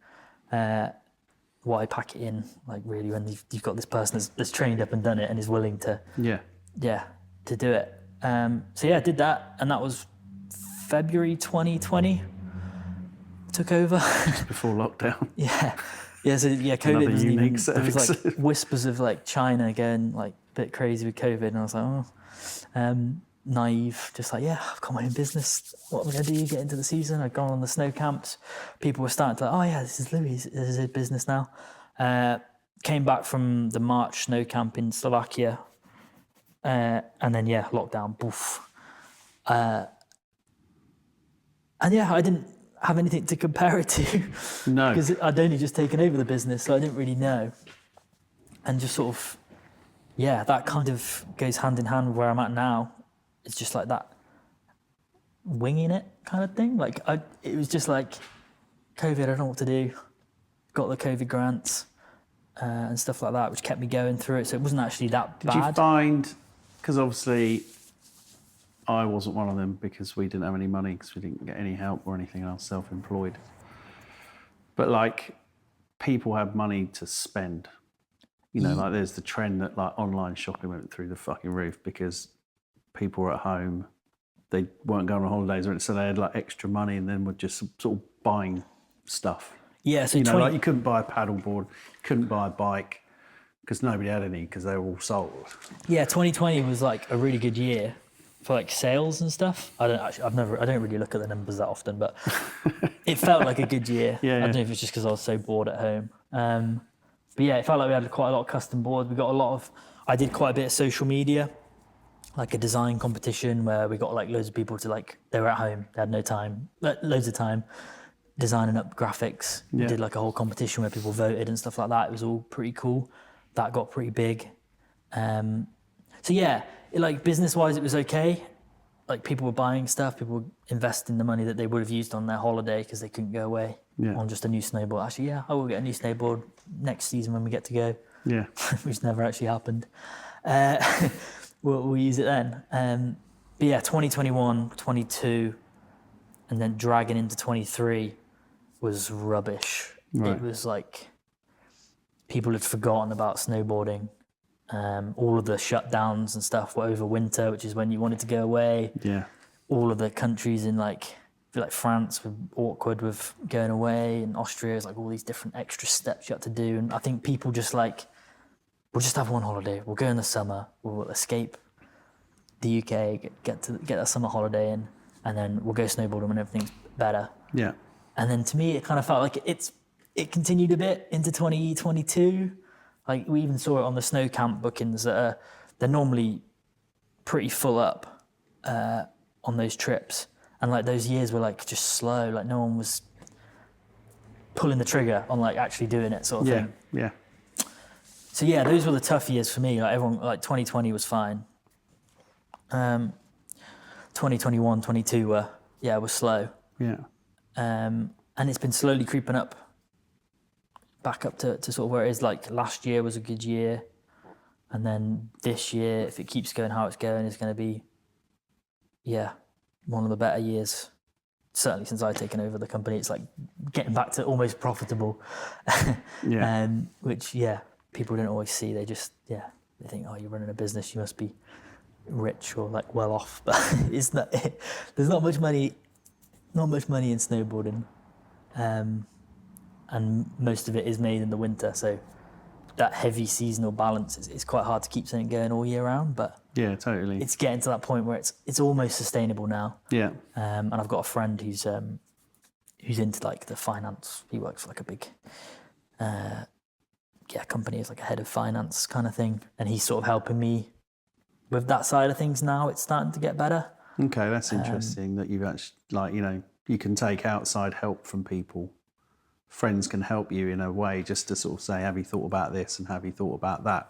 Why pack it in, like really, when you've got this person that's trained up and done it and is willing to to do it. I did that, and that was February 2020. Took over just before lockdown. COVID was even, there was like whispers of like China going like a bit crazy with COVID, and I was like, naive, just like, I've got my own business, what am I going to do, get into the season? I'd gone on the snow camps, people were starting to like, this is Lewey, this is his business now. Came back from the March snow camp in Slovakia, and then lockdown, poof. And I didn't have anything to compare it to. No. Because I'd only just taken over the business, so I didn't really know. And just sort of, that kind of goes hand in hand with where I'm at now. It's just like that winging it kind of thing. Like it was just like COVID, I don't know what to do. Got the COVID grants and stuff like that, which kept me going through it. So it wasn't actually that bad. Did you find, because obviously I wasn't one of them because we didn't have any money because we didn't get any help or anything. I was self-employed. But like people have money to spend. Like there's the trend that like online shopping went through the fucking roof because people were at home, they weren't going on holidays, so they had like extra money and then were just sort of buying stuff. Yeah, so like you couldn't buy a paddleboard, couldn't buy a bike because nobody had any because they were all sold. Yeah, 2020 was like a really good year for like sales and stuff. I don't really look at the numbers that often, but it felt like a good year. I don't know if it's just because I was so bored at home. But it felt like we had quite a lot of custom boards. I did quite a bit of social media, like a design competition where we got like loads of people to like, they were at home, they had no time, loads of time designing up graphics. We did like a whole competition where people voted and stuff like that. It was all pretty cool. That got pretty big. Like business wise, it was okay. Like people were buying stuff, people were investing the money that they would have used on their holiday because they couldn't go away on just a new snowboard. Actually, I will get a new snowboard next season when we get to go. Yeah. Which never actually happened. We'll use it then. 2021, 22, and then dragging into 23 was rubbish. Right. It was like people had forgotten about snowboarding. All of the shutdowns and stuff were over winter, which is when you wanted to go away. Yeah. All of the countries in like France were awkward with going away, and Austria is like all these different extra steps you had to do. And I think people just like, we'll just have one holiday. We'll go in the summer. We'll escape the UK, get that summer holiday in, and then we'll go snowboarding when everything's better. Yeah. And then to me, it kind of felt like it continued a bit into 2022. Like we even saw it on the snow camp bookings that they're normally pretty full up on those trips, and like those years were like just slow. Like no one was pulling the trigger on like actually doing it, sort of thing. Yeah. So yeah, those were the tough years for me. Like everyone, like 2020 was fine. 2021, 22 were slow. Yeah. And it's been slowly creeping up, back up to sort of where it is. Like last year was a good year, and then this year, if it keeps going how it's going, is going to be, one of the better years. Certainly since I've taken over the company, it's like getting back to almost profitable. Which people don't always see. They just they think, oh, you're running a business, you must be rich or like well off, but it's not. There's not much money in snowboarding, and most of it is made in the winter. So that heavy seasonal balance is quite hard to keep something going all year round. But yeah, totally. It's getting to that point where it's almost sustainable now. Yeah. And I've got a friend who's into like the finance. He works for like a big company as like a head of finance kind of thing, and he's sort of helping me with that side of things now. It's starting to get better. Okay, that's interesting that you've actually, like, you know, you can take outside help from people. Friends can help you in a way just to sort of say, have you thought about this and have you thought about that?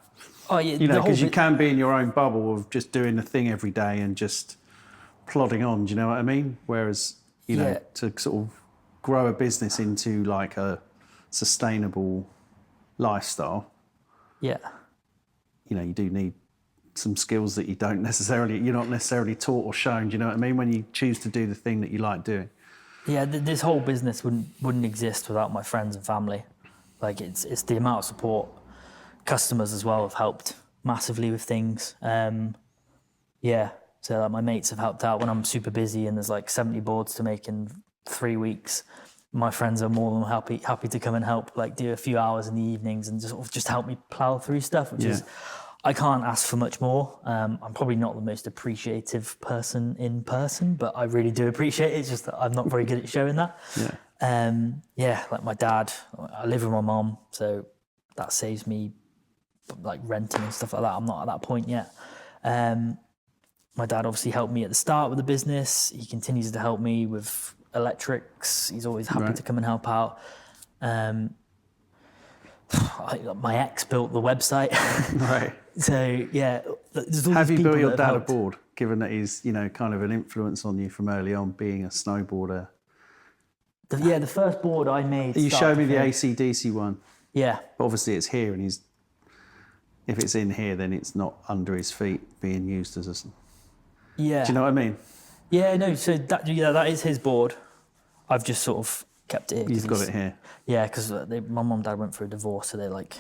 Oh, yeah. You know, because you can be in your own bubble of just doing the thing every day and just plodding on, do you know what I mean? Whereas, you know, to sort of grow a business into like a sustainable lifestyle, you know, you do need some skills that you're not necessarily taught or shown, do you know what I mean? When you choose to do the thing that you like doing. Yeah, this whole business wouldn't exist without my friends and family. Like it's the amount of support. Customers as well have helped massively with things. So like my mates have helped out when I'm super busy and there's like 70 boards to make in 3 weeks. My friends are more than happy to come and help, like do a few hours in the evenings and just help me plow through stuff, which is, I can't ask for much more. I'm probably not the most appreciative person in person, but I really do appreciate it. It's just that I'm not very good at showing that. Like my dad, I live with my mom, so that saves me like renting and stuff like that. I'm not at that point yet. My dad obviously helped me at the start with the business. He continues to help me with electrics. He's always happy to come and help out. My ex built the website. Right. So, have you built your dad a board, given that he's, you know, kind of an influence on you from early on, being a snowboarder? The first board I made... You showed me the AC/DC one. Yeah. But obviously it's here, and if it's in here, then it's not under his feet being used as a... Yeah. Do you know what I mean? Yeah, no, so that is his board. I've just sort of kept it here. You've got it here. Yeah, because my mum and dad went through a divorce, so they're like,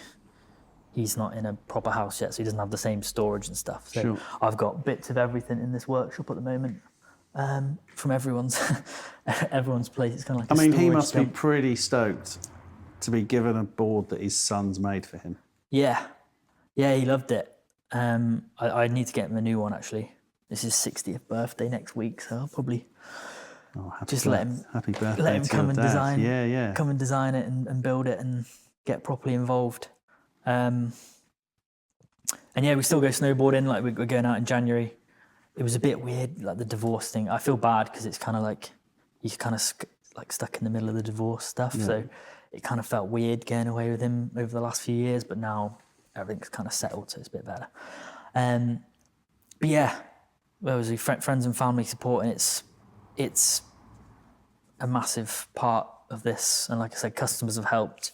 he's not in a proper house yet, so he doesn't have the same storage and stuff. So I've got bits of everything in this workshop at the moment, from everyone's place. It's kind of like he must be pretty stoked to be given a board that his son's made for him. Yeah, he loved it. I need to get him a new one, actually. It's his 60th birthday next week, so I'll probably... let him come and design. Come and design it and build it and get properly involved. And we still go snowboarding. Like we're going out in January. It was a bit weird, like the divorce thing. I feel bad because it's kind of like he's kind of like stuck in the middle of the divorce stuff. Yeah. So it kind of felt weird going away with him over the last few years. But now everything's kind of settled, so it's a bit better. Friends and family support, and it's a massive part of this. And like I said, customers have helped.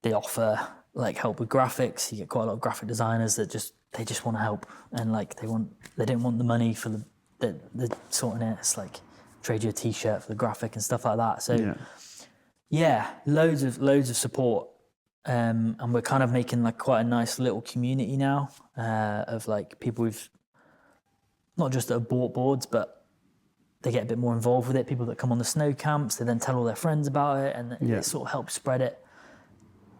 They offer like help with graphics. You get quite a lot of graphic designers that just want to help, and like they don't want the money for the sorting it. It's like trade you a t-shirt for the graphic and stuff like that. So loads of support. And we're kind of making like quite a nice little community now of like people who've not just that have bought boards, but they get a bit more involved with it. People that come on the snow camps, they then tell all their friends about it, and it sort of helps spread it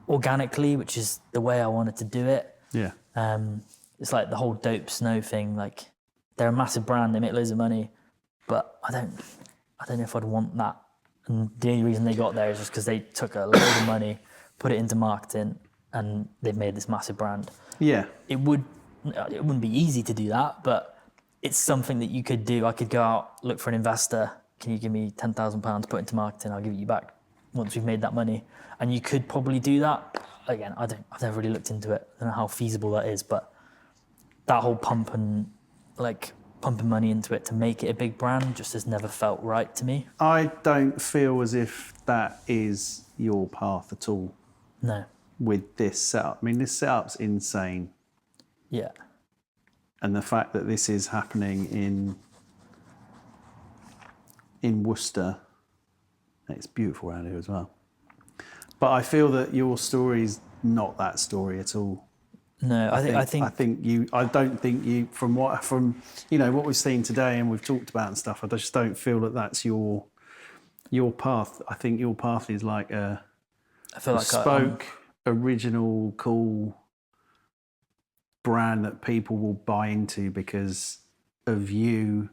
organically, which is the way I wanted to do it. Yeah. It's like the whole Dope Snow thing. Like they're a massive brand, they make loads of money, but I don't know if I'd want that. And the only reason they got there is just because they took a load of money, put it into marketing, and they've made this massive brand. Yeah. It wouldn't be easy to do that, but it's something that you could do. I could go out, look for an investor. Can you give me £10,000, put into marketing? I'll give it you back once we've made that money. And you could probably do that. Again, I've never really looked into it. I don't know how feasible that is, but that whole pumping money into it to make it a big brand just has never felt right to me. I don't feel as if that is your path at all. No. With this setup. I mean, this setup's insane. Yeah. And the fact that this is happening in Worcester, it's beautiful around here as well. But I feel that your story's not that story at all. No, I don't think you from what we've seen today and we've talked about and stuff, I just don't feel that that's your path. I think your path is like a bespoke, original, cool brand that people will buy into because of you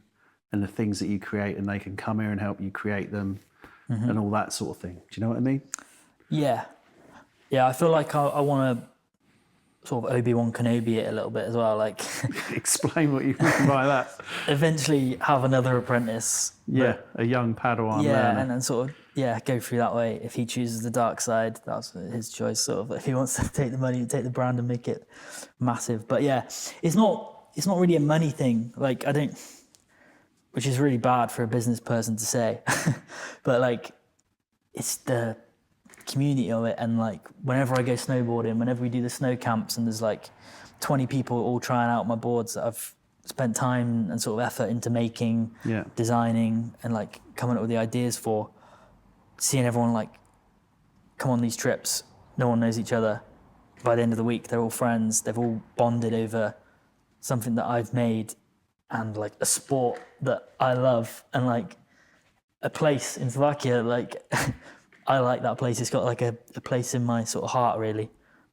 and the things that you create, and they can come here and help you create them and all that sort of thing. Do you know what I mean? Yeah. I feel like I want to sort of Obi-Wan Kenobi it a little bit as well. Like, explain what you mean by that. Eventually have another apprentice. Yeah, a young Padawan. learner. And then sort of go through that way. If he chooses the dark side, that's his choice. Sort of, if he wants to take the money, take the brand and make it massive. But yeah, it's not really a money thing. Like, I don't, which is really bad for a business person to say, but like, it's the community of it. And like, whenever I go snowboarding, whenever we do the snow camps and there's like 20 people all trying out my boards that I've spent time and sort of effort into making, designing and like coming up with the ideas for, seeing everyone like come on these trips, no one knows each other. By the end of the week, they're all friends. They've all bonded over something that I've made and like a sport that I love and like a place in Slovakia. Like, I like that place. It's got like a place in my sort of heart, really.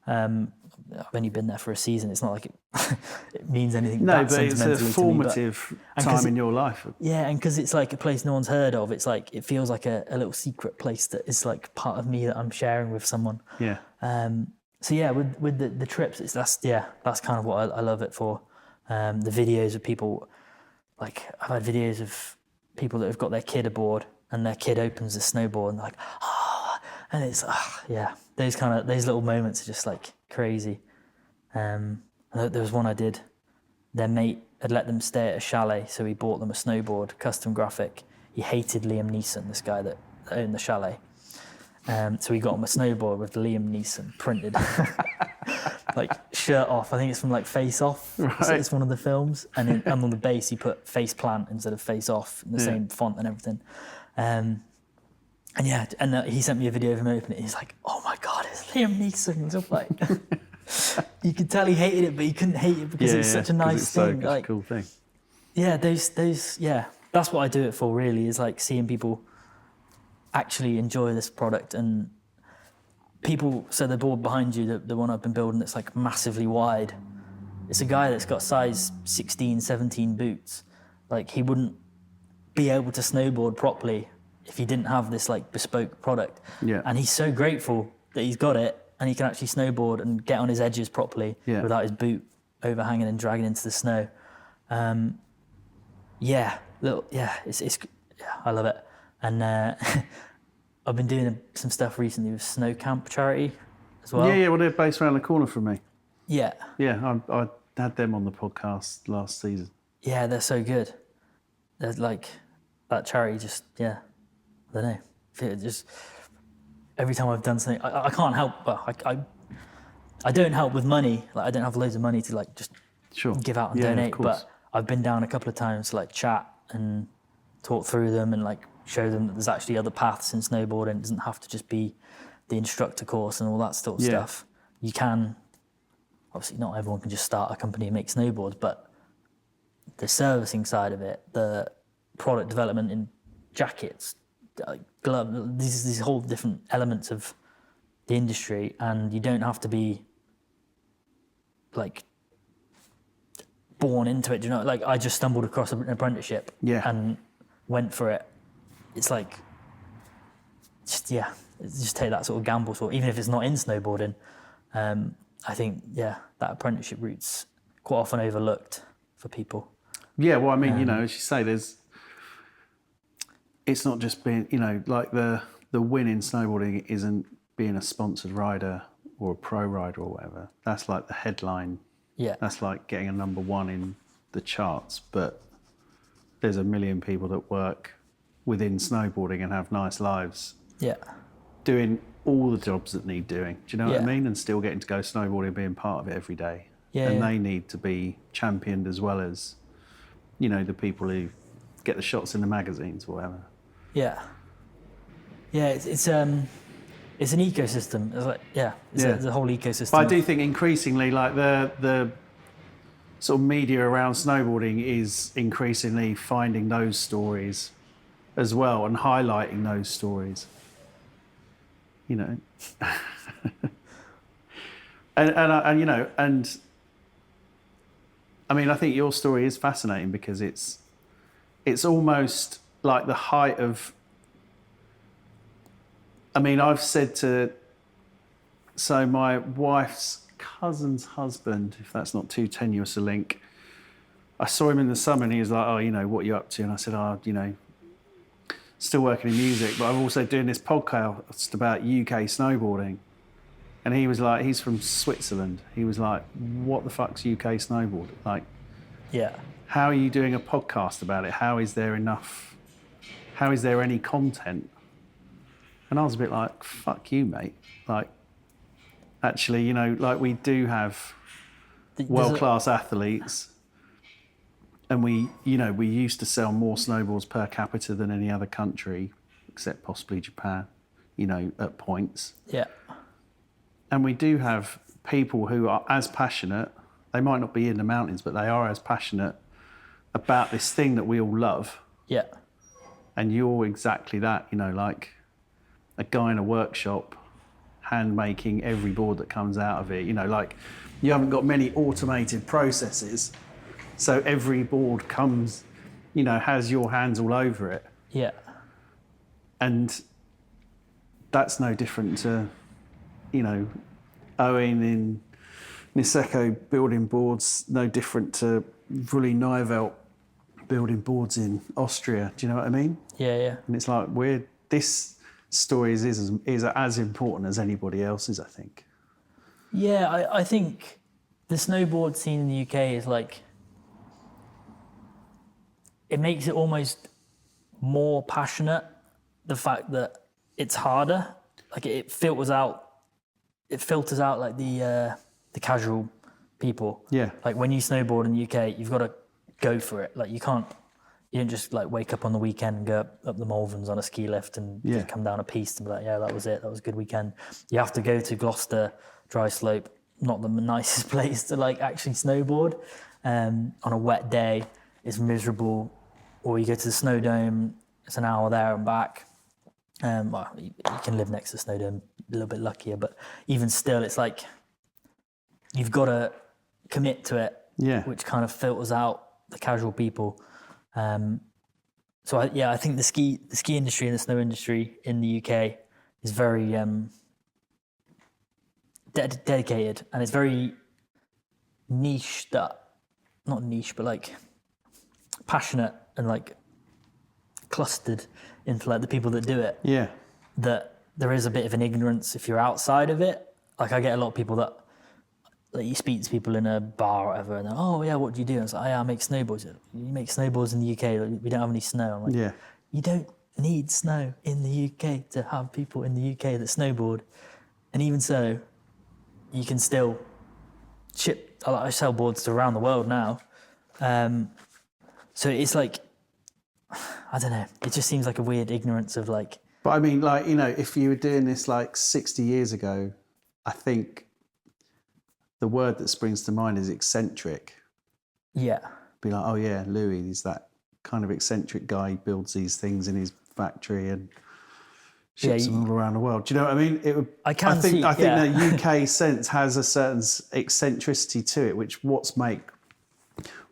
I've only been there for a season. It's not like it means anything. No, but it's a formative time in your life. Yeah, and because it's like a place no one's heard of, it's like it feels like a little secret place that is like part of me that I'm sharing with someone. Yeah. So yeah, with the trips, that's kind of what I love it for. The videos of people, like I've had videos of people that have got their kid aboard and their kid opens the snowboard and they're like, and it's those little moments are just like crazy. There was one I did. Their mate had let them stay at a chalet, so he bought them a snowboard, custom graphic. He hated Liam Neeson, this guy that owned the chalet. So he got him a snowboard with Liam Neeson printed, like shirt off. I think it's from like Face Off. Right. So it's one of the films, and on the base he put Face Plant instead of Face Off in the same font and everything. He sent me a video of him opening it. He's like, "Oh my God, it's Liam Neeson!" And stuff like. You could tell he hated it, but he couldn't hate it because it's such a nice thing. Like, a cool thing. Yeah, that's what I do it for. Really, is like seeing people actually enjoy this product and people. So the board behind you, the one I've been building, that's like massively wide. It's a guy that's got size 16, 17 boots. Like, he wouldn't be able to snowboard properly if he didn't have this like bespoke product. Yeah. And he's so grateful that he's got it and he can actually snowboard and get on his edges properly without his boot overhanging and dragging into the snow. I love it. And I've been doing some stuff recently with Snow Camp charity as well. Yeah, well, they're based around the corner from me. Yeah. Yeah, I had them on the podcast last season. Yeah, they're so good. They're like, that charity just, I don't know. It just, every time I've done something, I can't help, but I don't help with money. Like, I don't have loads of money to like just give out and donate, but I've been down a couple of times to like chat and talk through them and like show them that there's actually other paths in snowboarding. It doesn't have to just be the instructor course and all that sort of stuff. You can, obviously not everyone can just start a company and make snowboards, but the servicing side of it, the product development in jackets, gloves, these whole different elements of the industry, and you don't have to be like born into it. Do you know? Like, I just stumbled across an apprenticeship and went for it. It's like, just take that sort of gamble, even if it's not in snowboarding. I think, that apprenticeship route's quite often overlooked for people. Yeah, well, I mean, as you say, it's not just being, like the win in snowboarding isn't being a sponsored rider or a pro rider or whatever. That's like the headline. Yeah. That's like getting a number one in the charts. But there's a million people that work within snowboarding and have nice lives. Yeah. Doing all the jobs that need doing. Do you know what I Yeah. mean? And still getting to go snowboarding and being part of it every day. Yeah, And yeah. they need to be championed as well as, the people who get the shots in the magazines or whatever. Yeah. Yeah, it's an ecosystem. It's like, it's a whole ecosystem. But I do think increasingly, like the sort of media around snowboarding is increasingly finding those stories as well and highlighting those stories. And I mean, I think your story is fascinating because it's almost like the height of. I mean, I've said so my wife's cousin's husband, if that's not too tenuous a link, I saw him in the summer and he was like, oh, what are you up to? And I said, still working in music, but I'm also doing this podcast about UK snowboarding. And he was like, he's from Switzerland. He was like, what the fuck's UK snowboarding? Like, how are you doing a podcast about it? How is there any content? And I was a bit like, fuck you, mate. Like, actually, like we do have world-class athletes. And we used to sell more snowboards per capita than any other country, except possibly Japan, at points. Yeah. And we do have people who are as passionate, they might not be in the mountains, but they are as passionate about this thing that we all love. Yeah. And you're exactly that, like a guy in a workshop, hand making every board that comes out of it. Like you haven't got many automated processes. So every board comes, has your hands all over it. Yeah. And that's no different to, Owen in Niseko building boards, no different to Rulli Nijvelt building boards in Austria. Do you know what I mean? Yeah, yeah. And it's like this story is as important as anybody else's, I think. Yeah, I think the snowboard scene in the UK is like, it makes it almost more passionate, the fact that it's harder. Like it filters out like the casual people. Yeah. Like when you snowboard in the UK, you've got to go for it. Like you don't just like wake up on the weekend and go up the Malverns on a ski lift and just come down a piste and be like, yeah, that was it. That was a good weekend. You have to go to Gloucester, Dry Slope, not the nicest place to like actually snowboard. On a wet day, it's miserable. Or you go to the Snow Dome, it's an hour there and back. Well, you can live next to the Snow Dome, a little bit luckier, but even still, it's like you've got to commit to it, which kind of filters out the casual people. So I think the ski industry and the snow industry in the UK is very dedicated, and it's very niche. Not niche, but like passionate and like clustered into like the people that do it. Yeah. That there is a bit of an ignorance if you're outside of it. Like I get a lot of people that like you speak to people in a bar or whatever, and they're, oh yeah, what do you do? And it's like, oh, yeah, I make snowboards. You make snowboards in the UK. Like, we don't have any snow. I'm like, Yeah. You don't need snow in the UK to have people in the UK that snowboard. And even so, you can still I sell boards to around the world now. So it's like, I don't know, it just seems like a weird ignorance of like... But I mean, like, if you were doing this like 60 years ago, I think the word that springs to mind is eccentric. Yeah. Be like, oh yeah, Lewey, he's that kind of eccentric guy. He builds these things in his factory and ships them all around the world. Do you know what I mean? I think the UK sense has a certain eccentricity to it, which what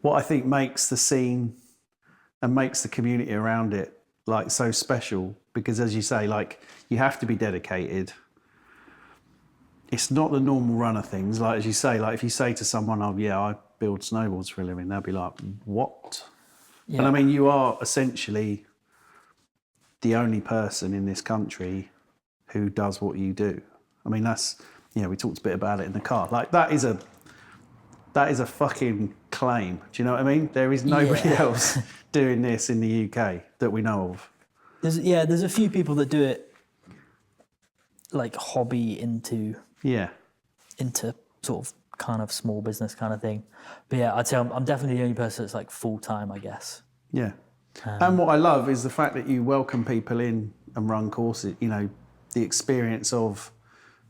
I think makes the scene and makes the community around it like so special. Because as you say, like you have to be dedicated. it's not the normal run of things. Like, as you say, like if you say to someone, oh yeah, I build snowboards for a living, they'll be like, what? Yeah. And I mean, you are essentially the only person in this country who does what you do. I mean, that's, we talked a bit about it in the car. Like that is a fucking claim. Do you know what I mean? There is nobody else doing this in the UK that we know of. There's a few people that do it like hobby into sort of kind of small business kind of thing. But yeah, I'd say I'm definitely the only person that's like full time, I guess. Yeah. And what I love is the fact that you welcome people in and run courses, the experience of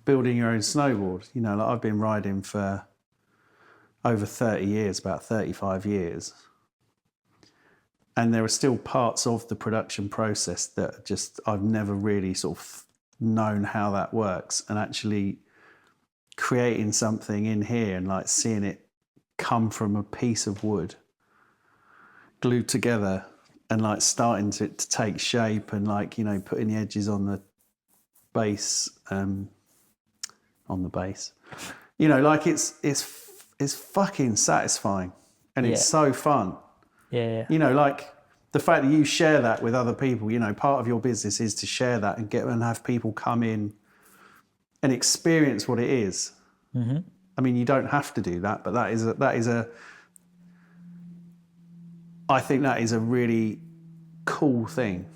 building your own snowboard. Like I've been riding for over 30 years, about 35 years. And there are still parts of the production process that just I've never really sort of known how that works, and actually creating something in here and like seeing it come from a piece of wood glued together and like starting to take shape and like, putting the edges on the base, like it's fucking satisfying and it's so fun. Yeah. Like the fact that you share that with other people, part of your business is to share that and have people come in and experience what it is. Mm-hmm. I mean, you don't have to do that, but I think that is a really cool thing.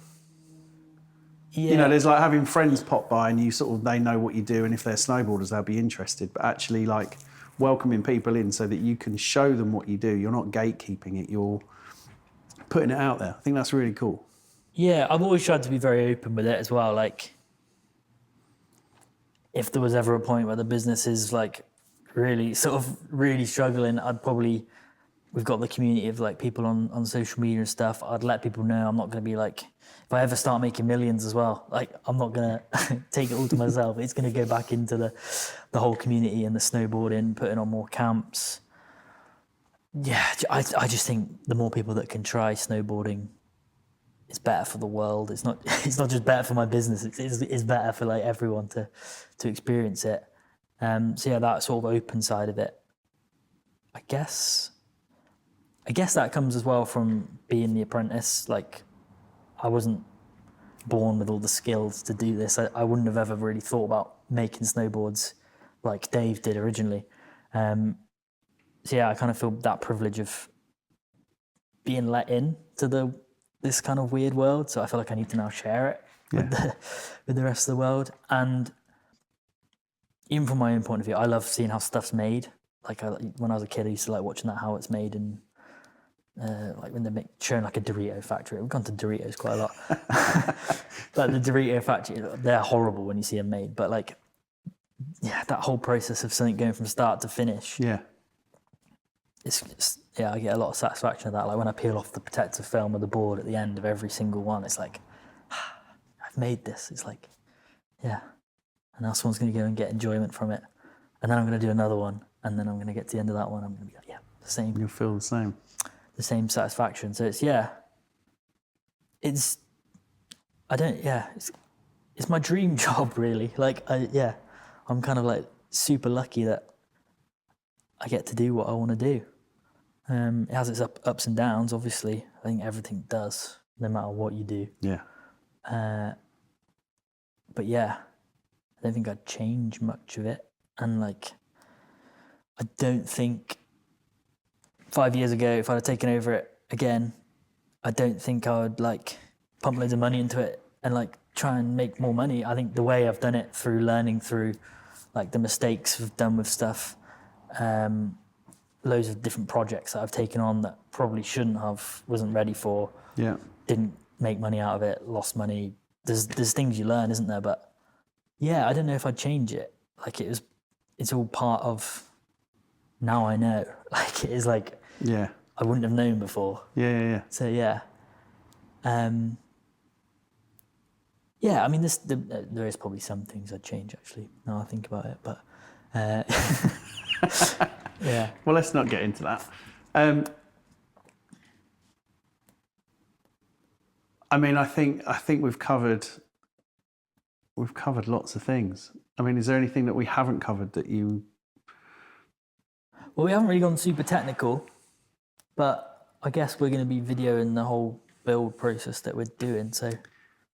Yeah. There's like having friends pop by and they know what you do, and if they're snowboarders, they'll be interested. But actually, like welcoming people in so that you can show them what you do. You're not gatekeeping it. You're putting it out there. I think that's really cool. Yeah, I've always tried to be very open with it as well. Like, if there was ever a point where the business is like really struggling, we've got the community of like people on social media and stuff. I'd let people know I'm not going to be like, if I ever start making millions as well, like I'm not going to take it all to myself. It's going to go back into the whole community and the snowboarding, putting on more camps. Yeah, I just think the more people that can try snowboarding, it's better for the world. It's not just better for my business. It's better for like everyone to experience it. So yeah, that sort of open side of it. I guess that comes as well from being the apprentice. Like, I wasn't born with all the skills to do this. I wouldn't have ever really thought about making snowboards like Dave did originally. So yeah, I kind of feel that privilege of being let in to this kind of weird world. So I feel like I need to now share it with the rest of the world. And even from my own point of view, I love seeing how stuff's made. Like when I was a kid, I used to like watching how it's made, and like when they're showing like a Dorito factory. We've gone to Doritos quite a lot. But the Dorito factory, they're horrible when you see them made. But like, yeah, that whole process of something going from start to finish. Yeah. I get a lot of satisfaction of that. Like when I peel off the protective film of the board at the end of every single one, it's like, I've made this. It's like, yeah. And now someone's going to go and get enjoyment from it. And then I'm going to do another one. And then I'm going to get to the end of that one. I'm going to be like, yeah, the same. You'll feel the same. The same satisfaction. So it's my dream job really. Like, I'm kind of like super lucky that I get to do what I want to do. It has its ups and downs, obviously. I think everything does, no matter what you do. Yeah. But yeah, I don't think I'd change much of it. And like, I don't think 5 years ago, if I'd have taken over it again, I don't think I would like pump loads of money into it and like try and make more money. I think the way I've done it through learning through like the mistakes I've done with stuff, loads of different projects that I've taken on that probably shouldn't have, wasn't ready for, didn't make money out of it, lost money. There's things you learn, isn't there? But yeah, I don't know if I'd change it. Like it's all part of, now I know. Like it is like, I wouldn't have known before. Yeah. So yeah. I mean, there is probably some things I'd change actually, now I think about it, but yeah. Well, let's not get into that. I mean, I think we've covered we've covered lots of things. I mean, is there anything that we haven't covered that you... Well, we haven't really gone super technical, but I guess we're going to be videoing the whole build process that we're doing. So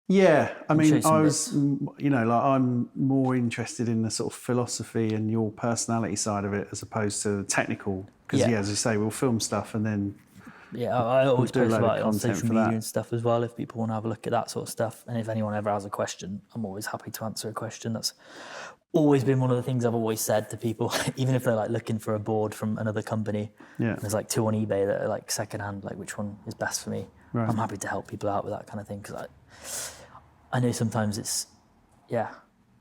yeah, I mean, show some I was, you know, like I'm more interested in the sort of philosophy and your personality side of it as opposed to the technical. Because Yeah. as you say, we'll film stuff and then yeah, I always do a post load about of it on content social for media that. and stuff as well if people want to have a look at that sort of stuff. And if anyone ever has a question, I'm always happy to answer a question. That's always been one of the things I've always said to people, even if they're like looking for a board from another company. Yeah. There's like 2 on eBay that are like secondhand, like which one is best for me. Right. I'm happy to help people out with that kind of thing because I know sometimes it's,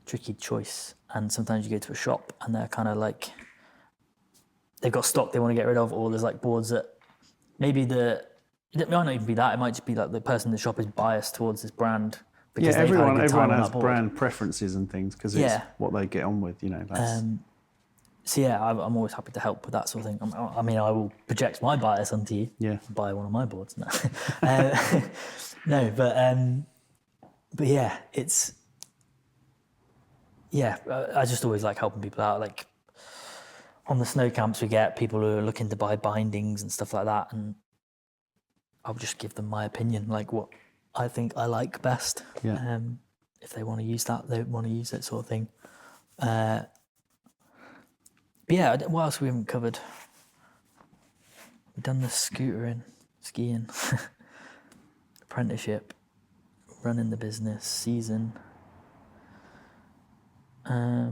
tricky choice. And sometimes you go to a shop and they're kind of like, they've got stock they want to get rid of, or there's like boards that maybe it might not even be that, it might just be like the person in the shop is biased towards this brand because they've had a good time everyone on has that board. brand preferences and things because it's what they get on with, you know. That's... So yeah, I'm always happy to help with that sort of thing. I mean, I will project my bias onto you. Yeah. Buy one of my boards. No, no, but yeah, it's I just always like helping people out. Like on the snow camps, we get people who are looking to buy bindings and stuff like that, and I'll just give them my opinion, like what I think I like best. Yeah. If they want to use that, they want to use it, sort of thing. But yeah, what else we haven't covered? We've done the scootering, skiing, apprenticeship, running the business, season. I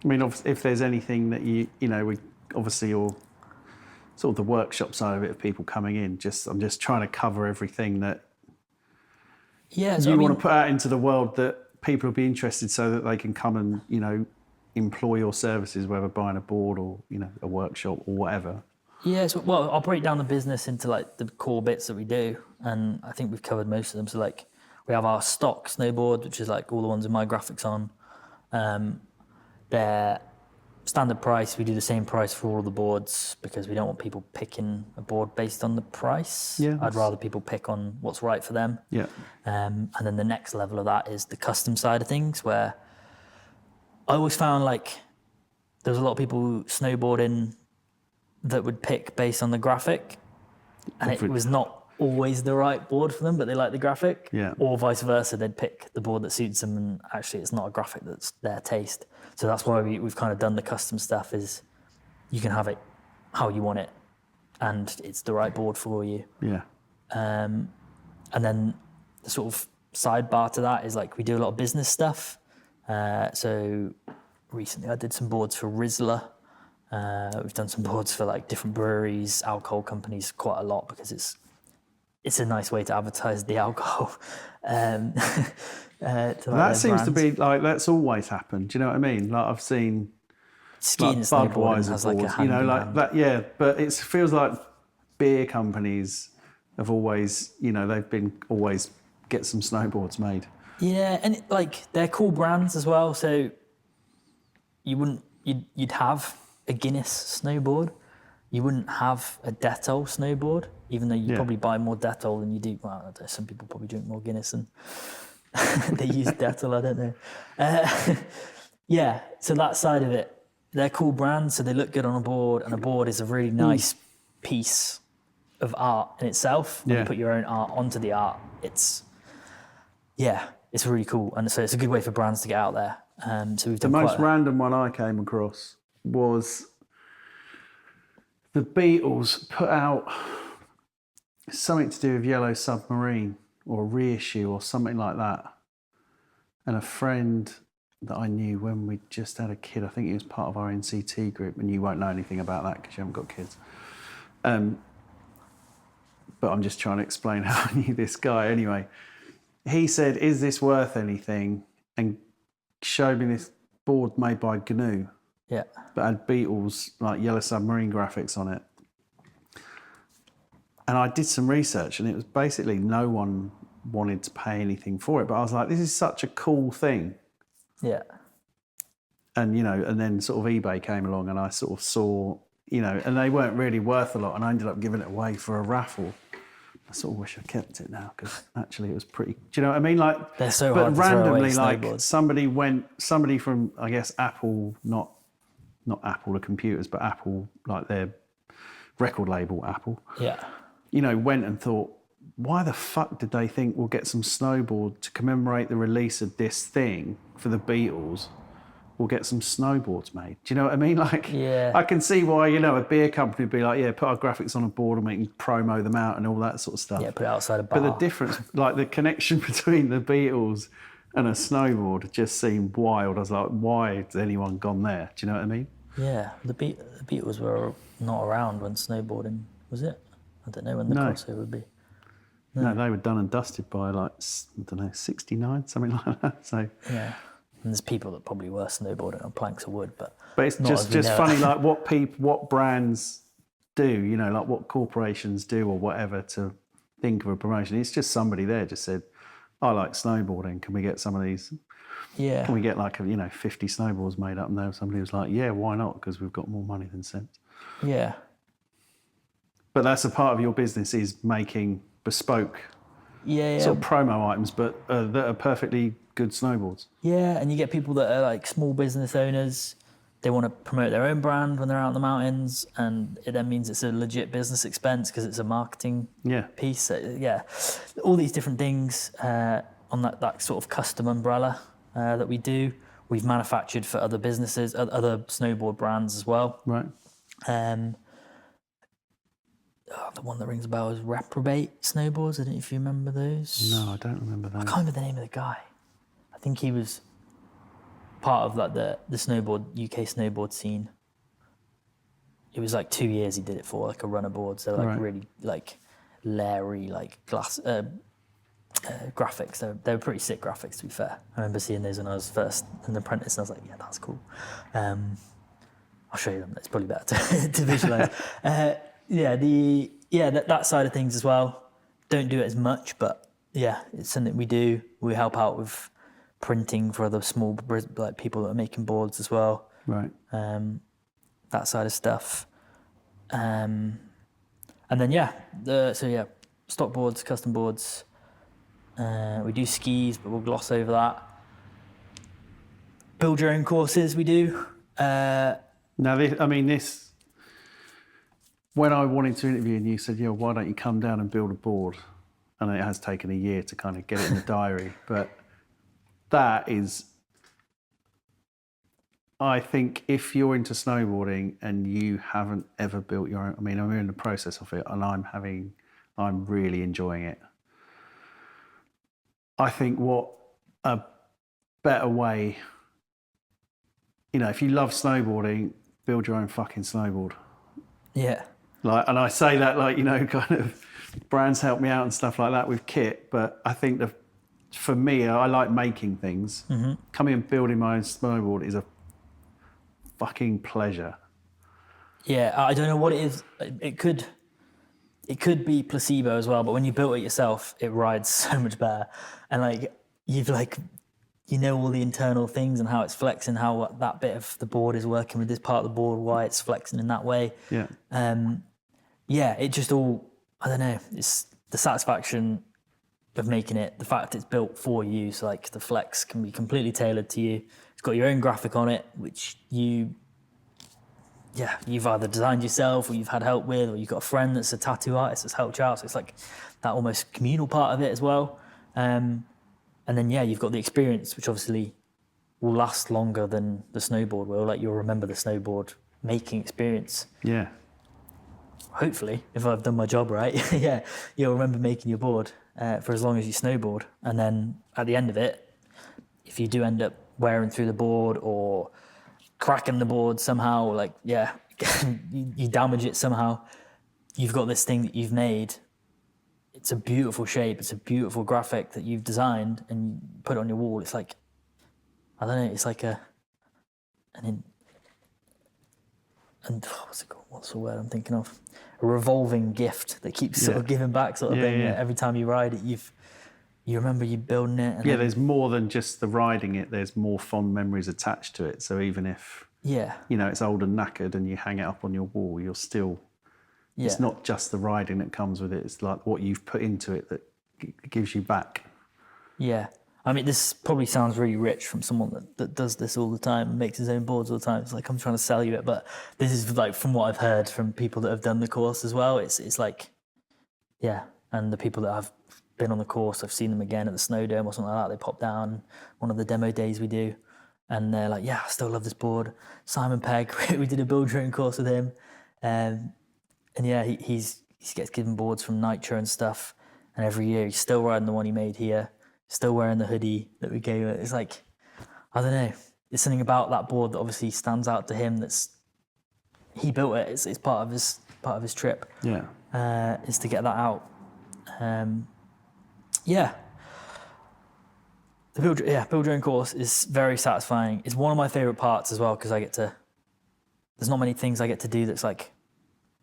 mean, if there's anything that you know, we obviously your sort of the workshop side of it of people coming in. I'm just trying to cover everything that want to put out into the world that people will be interested, so that they can come and, you know, employ your services, whether buying a board or, you know, a workshop or whatever. Yeah, so, well, I'll break down the business into like the core bits that we do, and I think we've covered most of them. So like we have our stock snowboard, which is like all the ones with my graphics on. They're standard price. We do the same price for all of the boards because we don't want people picking a board based on the price. Yeah, I'd rather people pick on what's right for them. Yeah. And then the next level of that is the custom side of things, where I always found like there was a lot of people snowboarding that would pick based on the graphic, and it was not always the right board for them, but they like the graphic. Yeah. Or vice versa, they'd pick the board that suits them, and actually it's not a graphic that's their taste. So that's why we've kind of done the custom stuff, is you can have it how you want it, and it's the right board for you. Yeah. And then the sort of sidebar to that is like we do a lot of business stuff. So recently I did some boards for Rizzler. We've done some boards for like different breweries, alcohol companies, quite a lot, because it's a nice way to advertise the alcohol. That seems to be like, that's always happened. Do you know what I mean? Like I've seen skiing and like snowboarding has like a boards, hand you know, in like hand. that. Yeah, but it feels like beer companies have always, you know, they've been always get some snowboards made. Yeah, and like they're cool brands as well. So you'd have a Guinness snowboard. You wouldn't have a Dettol snowboard, even though you probably buy more Dettol than you do. Well, I don't know, some people probably drink more Guinness and they use Dettol, I don't know. Yeah, so that side of it, they're cool brands, so they look good on a board, and a board is a really nice piece of art in itself. When you put your own art onto the art, it's really cool, and so it's a good way for brands to get out there. So we've done the most random one I came across was the Beatles put out something to do with Yellow Submarine or a reissue or something like that. And a friend that I knew when we just had a kid, I think he was part of our NCT group, and you won't know anything about that because you haven't got kids. But I'm just trying to explain how I knew this guy. Anyway, he said, "Is this worth anything?" and showed me this board made by GNU. Yeah. But had Beatles, like Yellow Submarine graphics on it. And I did some research, and it was basically no one wanted to pay anything for it. But I was like, this is such a cool thing. Yeah. And, you know, and then sort of eBay came along, and I sort of saw, you know, and they weren't really worth a lot, and I ended up giving it away for a raffle. I sort of wish I kept it now because actually it was pretty. Do you know what I mean? Like They're so but hard to throw away, randomly, like snowboards. somebody from I guess Apple, not Apple the computers, but Apple like their record label Apple. Yeah. You know, went and thought, why the fuck did they think we'll get some snowboard to commemorate the release of this thing for the Beatles? We'll get some snowboards made. Do you know what I mean? Like, Yeah. I can see why, you know, a beer company would be like, yeah, put our graphics on a board and we can promo them out and all that sort of stuff. Yeah, put it outside a bar. But the difference, like the connection between the Beatles and a snowboard just seemed wild. I was like, why has anyone gone there? Do you know what I mean? Yeah, the Beatles were not around when snowboarding, was it? I don't know when the crossover would be. No, they were done and dusted by like, I don't know, 69, something like that. So yeah, and there's people that probably were snowboarding on planks of wood, but it's just funny, like what brands do, you know, like what corporations do or whatever to think of a promotion. It's just somebody there just said, I like snowboarding. Can we get some of these? Yeah. Can we get like 50 snowboards made up? And there somebody was like, yeah, why not? Because we've got more money than sense. Yeah. But that's a part of your business is making bespoke sort of promo items, but that are perfectly good snowboards. Yeah, and you get people that are like small business owners. They want to promote their own brand when they're out in the mountains, and it then means it's a legit business expense because it's a marketing piece. So, yeah, all these different things on that sort of custom umbrella that we do. We've manufactured for other businesses, other snowboard brands as well. Right. The one that rings a bell is Reprobate Snowboards. I don't know if you remember those. No, I don't remember those. I can't remember the name of the guy. I think he was part of like the UK snowboard scene. It was like 2 years he did it for, like a runner board. So like really like Larry, like glass graphics. They were pretty sick graphics, to be fair. I remember seeing those when I was first an apprentice, and I was like, yeah, that's cool. I'll show you them. It's probably better to visualize. That side of things as well. Don't do it as much, but yeah, it's something we do. We help out with printing for other small like people that are making boards as well. Right. That side of stuff. And then stock boards, custom boards. We do skis, but we'll gloss over that. Build your own courses, we do. This. When I wanted to interview and you said, why don't you come down and build a board? And it has taken a year to kind of get it in the diary. But that is, I think if you're into snowboarding and you haven't ever built your own, I'm in the process of it and I'm really enjoying it. I think what a better way, if you love snowboarding, build your own fucking snowboard. Yeah. And I say that kind of brands help me out and stuff like that with kit, but I think for me, I like making things. Mm-hmm. Coming and building my own snowboard is a fucking pleasure. Yeah, I don't know what it is. It could be placebo as well, but when you built it yourself, it rides so much better. And you know all the internal things and how it's flexing, how that bit of the board is working with this part of the board, why it's flexing in that way. Yeah. It just all, I don't know, it's the satisfaction of making it, the fact it's built for you, so like the flex can be completely tailored to you. It's got your own graphic on it, which you've either designed yourself or you've had help with, or you've got a friend that's a tattoo artist that's helped you out. So it's like that almost communal part of it as well. And then, you've got the experience, which obviously will last longer than the snowboard will. Like, you'll remember the snowboard making experience. Yeah. Hopefully, if I've done my job right, you'll remember making your board for as long as you snowboard. And then at the end of it, if you do end up wearing through the board or cracking the board somehow, you damage it somehow, you've got this thing that you've made. It's a beautiful shape. It's a beautiful graphic that you've designed and you put it on your wall. It's like, I don't know, it's like what's it called? What's the word I'm thinking of? A revolving gift that keeps sort of giving back sort of thing. Yeah. Every time you ride it, you remember you building it. And there's more than just the riding it. There's more fond memories attached to it. So even if, it's old and knackered and you hang it up on your wall, you'll still Yeah. It's not just the riding that comes with it. It's like what you've put into it that gives you back. Yeah. I mean, this probably sounds really rich from someone that does this all the time and makes his own boards all the time. It's like I'm trying to sell you it, but this is like from what I've heard from people that have done the course as well. It's like, yeah. And the people that have been on the course, I've seen them again at the Snowdome or something like that. They pop down one of the demo days we do, and they're like, "Yeah, I still love this board." Simon Pegg, we did a build your own course with him, and yeah, he gets given boards from Nitro and stuff, and every year he's still riding the one he made here, still wearing the hoodie that we gave it. It's like, I don't know, there's something about that board that obviously stands out to him. He built it. It's part of his trip. Yeah, Is to get that out. Yeah. The build your own course is very satisfying. It's one of my favorite parts as well because there's not many things I get to do that's like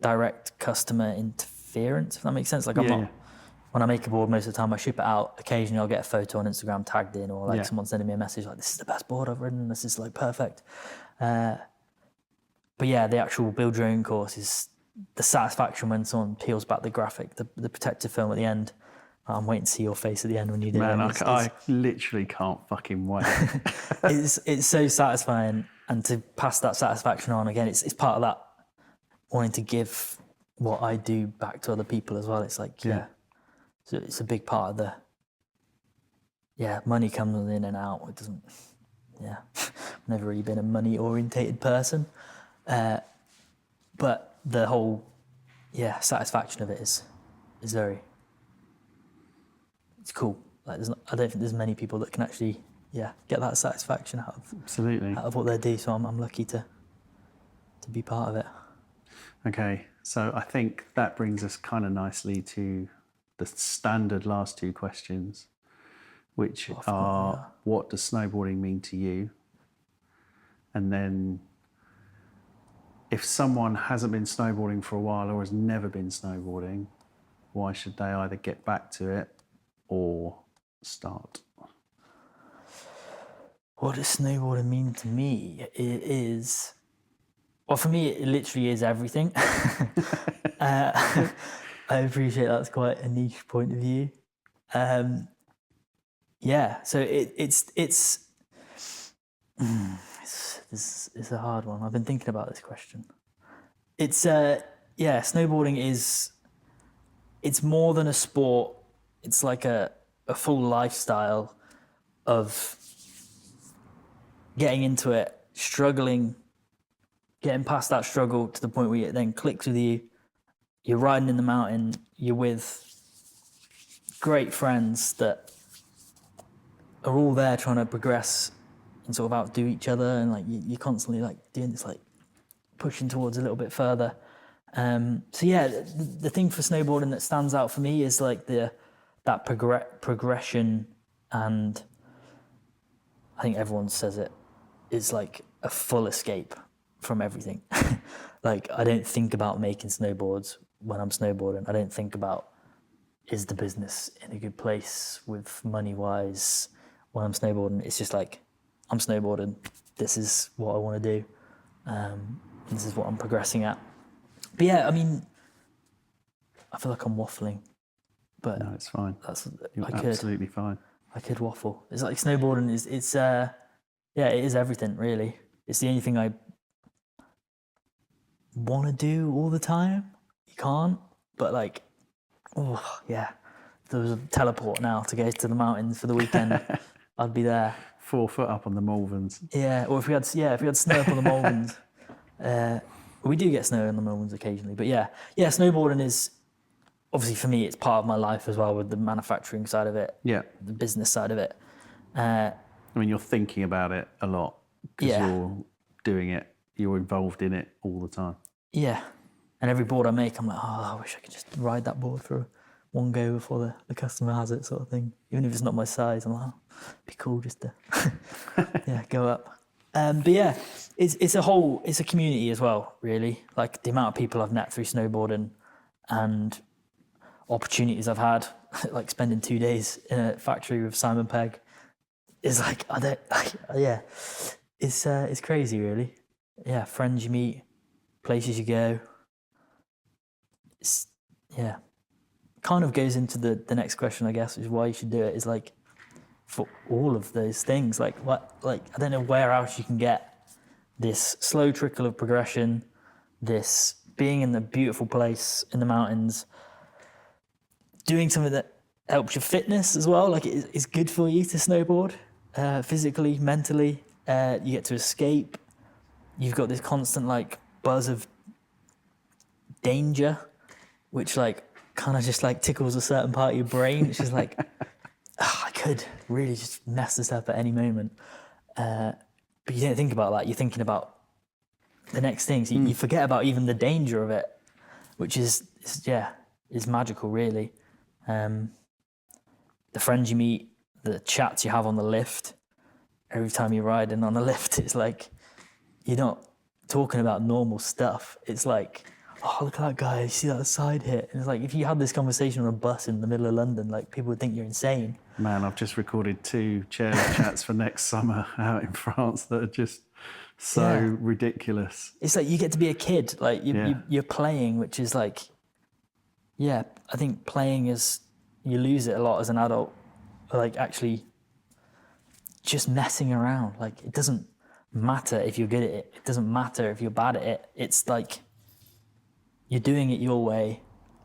direct customer interference, if that makes sense. Like when I make a board, most of the time I ship it out. Occasionally I'll get a photo on Instagram tagged in, or like someone sending me a message like, "This is the best board I've ridden. This is like perfect." But yeah, the actual build your own course is the satisfaction when someone peels back the graphic, the protective film at the end. I'm waiting to see your face at the end when you do it. Man, I literally can't fucking wait. It's so satisfying, and to pass that satisfaction on again, it's part of that wanting to give what I do back to other people as well. It's like so it's a big part of money comes in and out. It doesn't. Yeah, I've never really been a money orientated person, but the whole satisfaction of it is very. It's cool. Like I don't think there's many people that can actually get that satisfaction out of what they do. So I'm lucky to be part of it. Okay, so I think that brings us kind of nicely to the standard last two questions, which are what does snowboarding mean to you? And then if someone hasn't been snowboarding for a while or has never been snowboarding, why should they either get back to it or start? What does snowboarding mean to me? It is, well, for me, it literally is everything. I appreciate that's quite a niche point of view. So it's a hard one. I've been thinking about this question. It's snowboarding is, it's more than a sport. It's like a full lifestyle of getting into it, struggling, getting past that struggle to the point where it then clicks with you. You're riding in the mountain, you're with great friends that are all there trying to progress and sort of outdo each other, and like you're constantly like doing this, like pushing towards a little bit further. The thing for snowboarding that stands out for me is like that progression, and I think everyone says it, is like a full escape from everything. Like I don't think about making snowboards when I'm snowboarding. I don't think about, is the business in a good place with money wise when I'm snowboarding. It's just like, I'm snowboarding, this is what I want to do, this is what I'm progressing at. But yeah, I mean, I feel like I'm waffling, but no, it's fine. You're I absolutely fine. I could waffle. It's like snowboarding is it is everything really. It's the only thing I want to do all the time. You can't, but like, if there was a teleport now to go to the mountains for the weekend, I'd be there. 4 foot up on the Malverns. Yeah, or if we had snow up on the Malverns. We do get snow on the Malverns occasionally, but snowboarding is obviously, for me, it's part of my life as well, with the manufacturing side of it, the business side of it. I mean, you're thinking about it a lot because you're doing it, you're involved in it all the time. Yeah. And every board I make, I'm like, I wish I could just ride that board for one go before the customer has it, sort of thing. Even if it's not my size, I'm like, it'd be cool just to go up. It's a community as well, really. Like the amount of people I've met through snowboarding and opportunities I've had, like spending 2 days in a factory with Simon Pegg, is like, it's crazy, really. Yeah, friends you meet, places you go. yeah, kind of goes into the next question, I guess, which is why you should do it. Is like for all of those things, like I don't know where else you can get this slow trickle of progression, this being in the beautiful place in the mountains, doing something that helps your fitness as well. Like it's good for you to snowboard, physically, mentally. You get to escape. You've got this constant like buzz of danger, which like kind of just like tickles a certain part of your brain. It's just like, I could really just mess this up at any moment. But you don't think about that. You're thinking about the next thing. So you forget about even the danger of it, which is magical, really. The friends you meet, the chats you have on the lift, every time you're riding on the lift, it's like you're not talking about normal stuff. It's like, oh, look at that guy, you see that side hit? And it's like, if you had this conversation on a bus in the middle of London, like people would think you're insane. Man, I've just recorded 2 chairlift chats for next summer out in France that are just so ridiculous. It's like you get to be a kid, like you're playing, which is like, I think playing is, you lose it a lot as an adult, like actually just messing around. Like it doesn't matter if you're good at it. It doesn't matter if you're bad at it. It's like you're doing it your way.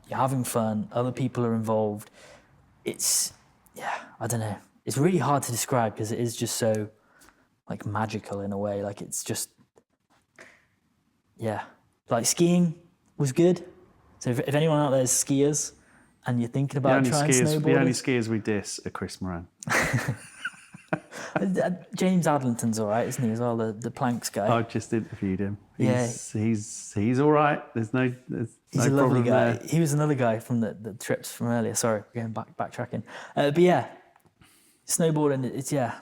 You're having fun. Other people are involved. It's, I don't know. It's really hard to describe because it is just so like magical in a way. Like it's just, like skiing was good. So if anyone out there is skiers and you're thinking about trying snowboarding. The only skiers we diss are Chris Moran. James Adlington's all right, isn't he, as well, the planks guy? I just interviewed him. He's all right. There's no a lovely guy. there. He was another guy from the trips from earlier. Sorry, going backtracking. But yeah, snowboarding, it's, if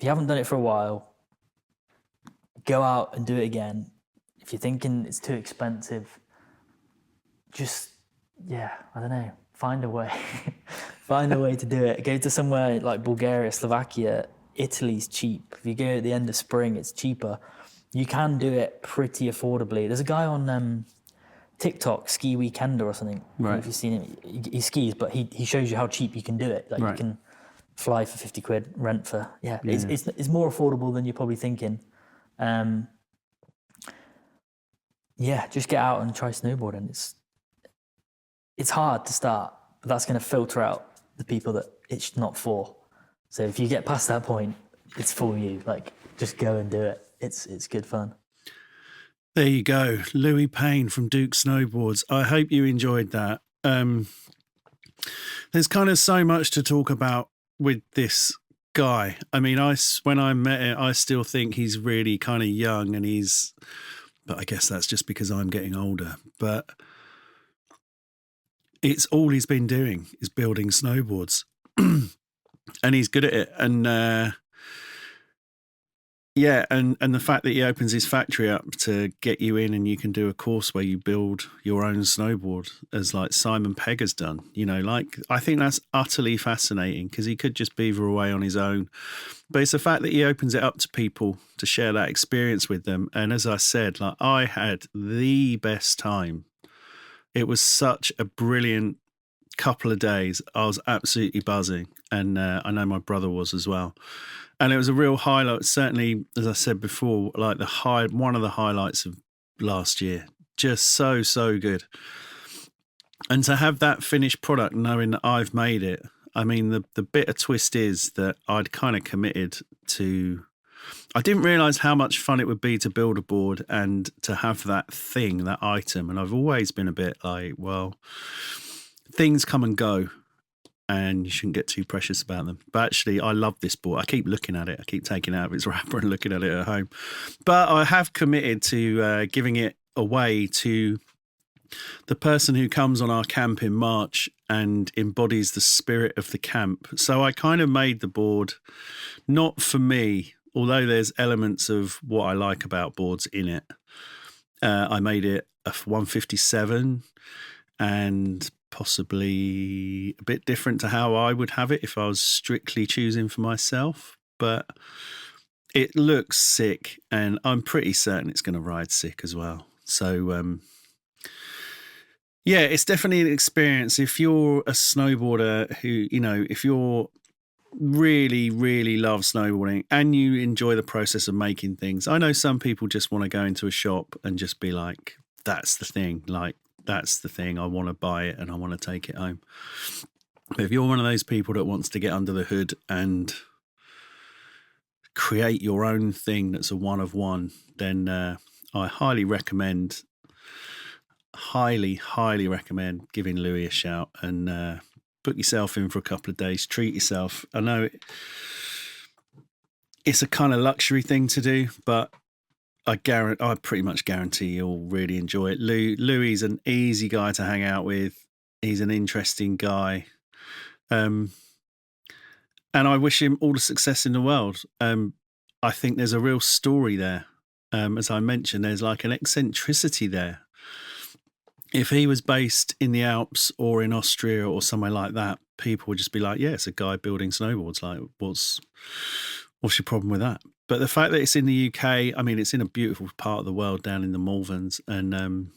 you haven't done it for a while, go out and do it again. If you're thinking it's too expensive, just, I don't know, find a way. Find a way to do it. Go to somewhere like Bulgaria, Slovakia. Italy's cheap. If you go at the end of spring, it's cheaper. You can do it pretty affordably. There's a guy on TikTok, Ski Weekender or something. I don't know if you've seen him. He skis, but he shows you how cheap you can do it. Like you can fly for 50 quid, rent for, it's more affordable than you're probably thinking. Just get out and try snowboarding. It's hard to start, but that's going to filter out the people that it's not for. So if you get past that point, it's for you. Like, just go and do it. It's good fun. There you go. Lewey Payne from Duke Snowboards. I hope you enjoyed that. There's kind of so much to talk about with this guy. I mean, when I met him, I still think he's really kind of young but I guess that's just because I'm getting older. But it's all he's been doing is building snowboards. And he's good at it. And and the fact that he opens his factory up to get you in and you can do a course where you build your own snowboard, as like Simon Pegg has done, I think that's utterly fascinating because he could just beaver away on his own. But it's the fact that he opens it up to people to share that experience with them. And as I said, like, I had the best time. It was such a brilliant couple of days. I was absolutely buzzing. And I know my brother was as well. And it was a real highlight. Certainly, as I said before, like one of the highlights of last year. Just so, so good. And to have that finished product, knowing that I've made it, I mean, the bitter twist is that I'd kind of committed to... I didn't realise how much fun it would be to build a board and to have that thing, that item. And I've always been a bit like, well, things come and go and you shouldn't get too precious about them. But actually, I love this board. I keep looking at it. I keep taking it out of its wrapper and looking at it at home. But I have committed to giving it away to the person who comes on our camp in March and embodies the spirit of the camp. So I kind of made the board not for me, although there's elements of what I like about boards in it. I made it a 157 and possibly a bit different to how I would have it if I was strictly choosing for myself. But it looks sick and I'm pretty certain it's going to ride sick as well. So Yeah, it's definitely an experience. If you're a snowboarder who, if you're really, really love snowboarding and you enjoy the process of making things. I know some people just want to go into a shop and just be like, that's the thing. Like, that's the thing. I want to buy it and I want to take it home. But if you're one of those people that wants to get under the hood and create your own thing that's a one of one, then I highly recommend giving Lewey a shout and book yourself in for a couple of days, treat yourself. I know it's a kind of luxury thing to do, but I pretty much guarantee you'll really enjoy it. Louis an easy guy to hang out with. He's an interesting guy. And I wish him all the success in the world. I think there's a real story there. As I mentioned, there's like an eccentricity there. If he was based in the Alps or in Austria or somewhere like that, people would just be like, yeah, it's a guy building snowboards. Like, what's your problem with that? But the fact that it's in the UK, I mean, it's in a beautiful part of the world down in the Malverns. And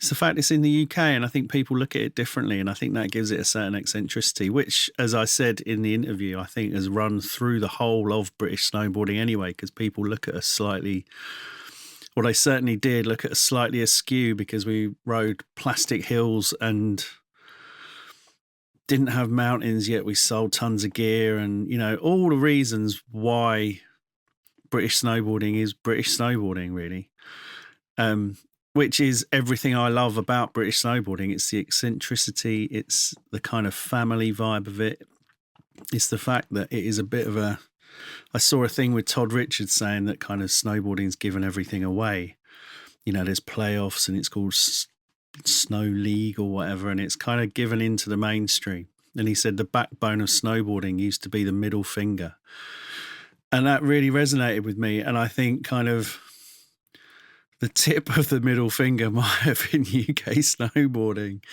it's the fact it's in the UK. And I think people look at it differently. And I think that gives it a certain eccentricity, which, as I said in the interview, I think has run through the whole of British snowboarding anyway, because people look at us slightly... Well, they certainly did look at us slightly askew because we rode plastic hills and didn't have mountains, yet we sold tons of gear and, all the reasons why British snowboarding is British snowboarding, really, which is everything I love about British snowboarding. It's the eccentricity. It's the kind of family vibe of it. It's the fact that it is a bit of a... I saw a thing with Todd Richards saying that kind of snowboarding's given everything away. There's playoffs and it's called Snow League or whatever, and it's kind of given into the mainstream. And he said the backbone of snowboarding used to be the middle finger. And that really resonated with me. And I think kind of the tip of the middle finger might have been UK snowboarding.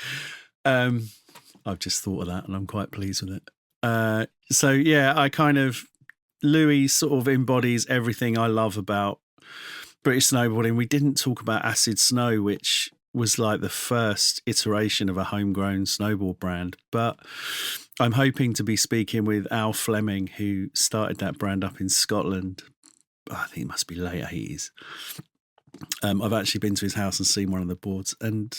I've just thought of that and I'm quite pleased with it. So, yeah, I kind of... Louis sort of embodies everything I love about British snowboarding. We didn't talk about Acid Snow, which was like the first iteration of a homegrown snowboard brand. But I'm hoping to be speaking with Al Fleming, who started that brand up in Scotland. I think it must be late 80s. I've actually been to his house and seen one of the boards, and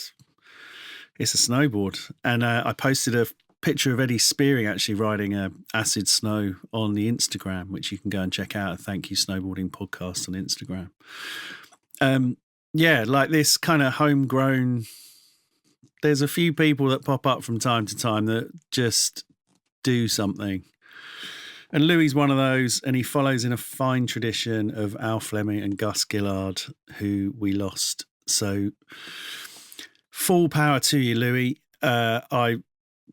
it's a snowboard. And I posted a picture of Eddie Spearing actually riding a Acid Snow on the Instagram, which you can go and check out. Thank You Snowboarding Podcast on Instagram. Yeah, like this kind of homegrown... There's a few people that pop up from time to time that just do something. And Louis one of those, and he follows in a fine tradition of Al Fleming and Gus Gillard, who we lost. So full power to you, Louis. I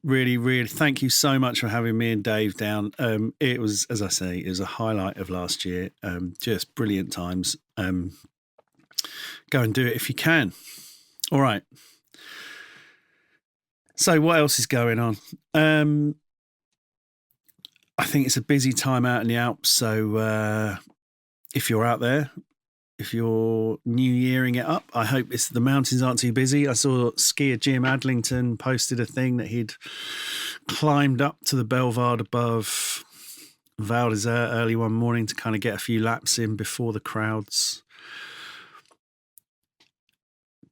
really thank you so much for having me and Dave down. It was, as I say, it was a highlight of last year. Just brilliant times. Go and do it if you can. All right. So what else is going on? I think it's a busy time out in the Alps. So if you're out there, if you're New Yearing it up, I hope the mountains aren't too busy. I saw skier Jim Adlington posted a thing that he'd climbed up to the Belvard above Val d'Isère early one morning to kind of get a few laps in before the crowds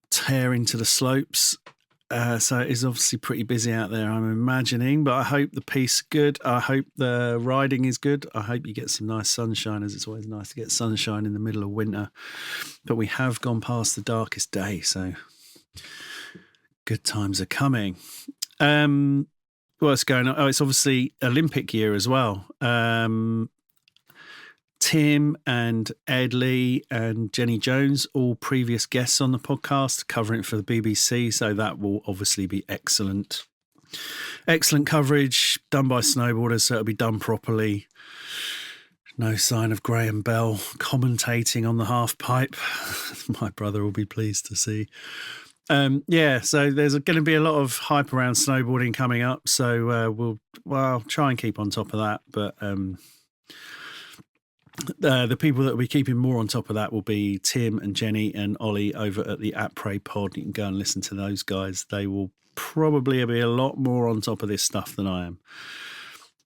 tear into the slopes. So it is obviously pretty busy out there, I'm imagining, but I hope the piece is good. I hope the riding is good. I hope you get some nice sunshine, as it's always nice to get sunshine in the middle of winter. But we have gone past the darkest day, so good times are coming. What's going on? Oh, it's obviously Olympic year as well. Tim and Ed Lee and Jenny Jones, all previous guests on the podcast, covering it for the BBC. So that will obviously be excellent. Excellent coverage done by snowboarders, so it'll be done properly. No sign of Graham Bell commentating on the half pipe. My brother will be pleased to see. Yeah, so there's going to be a lot of hype around snowboarding coming up. So we'll try and keep on top of that. But The people that will be keeping more on top of that will be Tim and Jenny and Ollie over at the Après Pod. You can go and listen to those guys. They will probably be a lot more on top of this stuff than I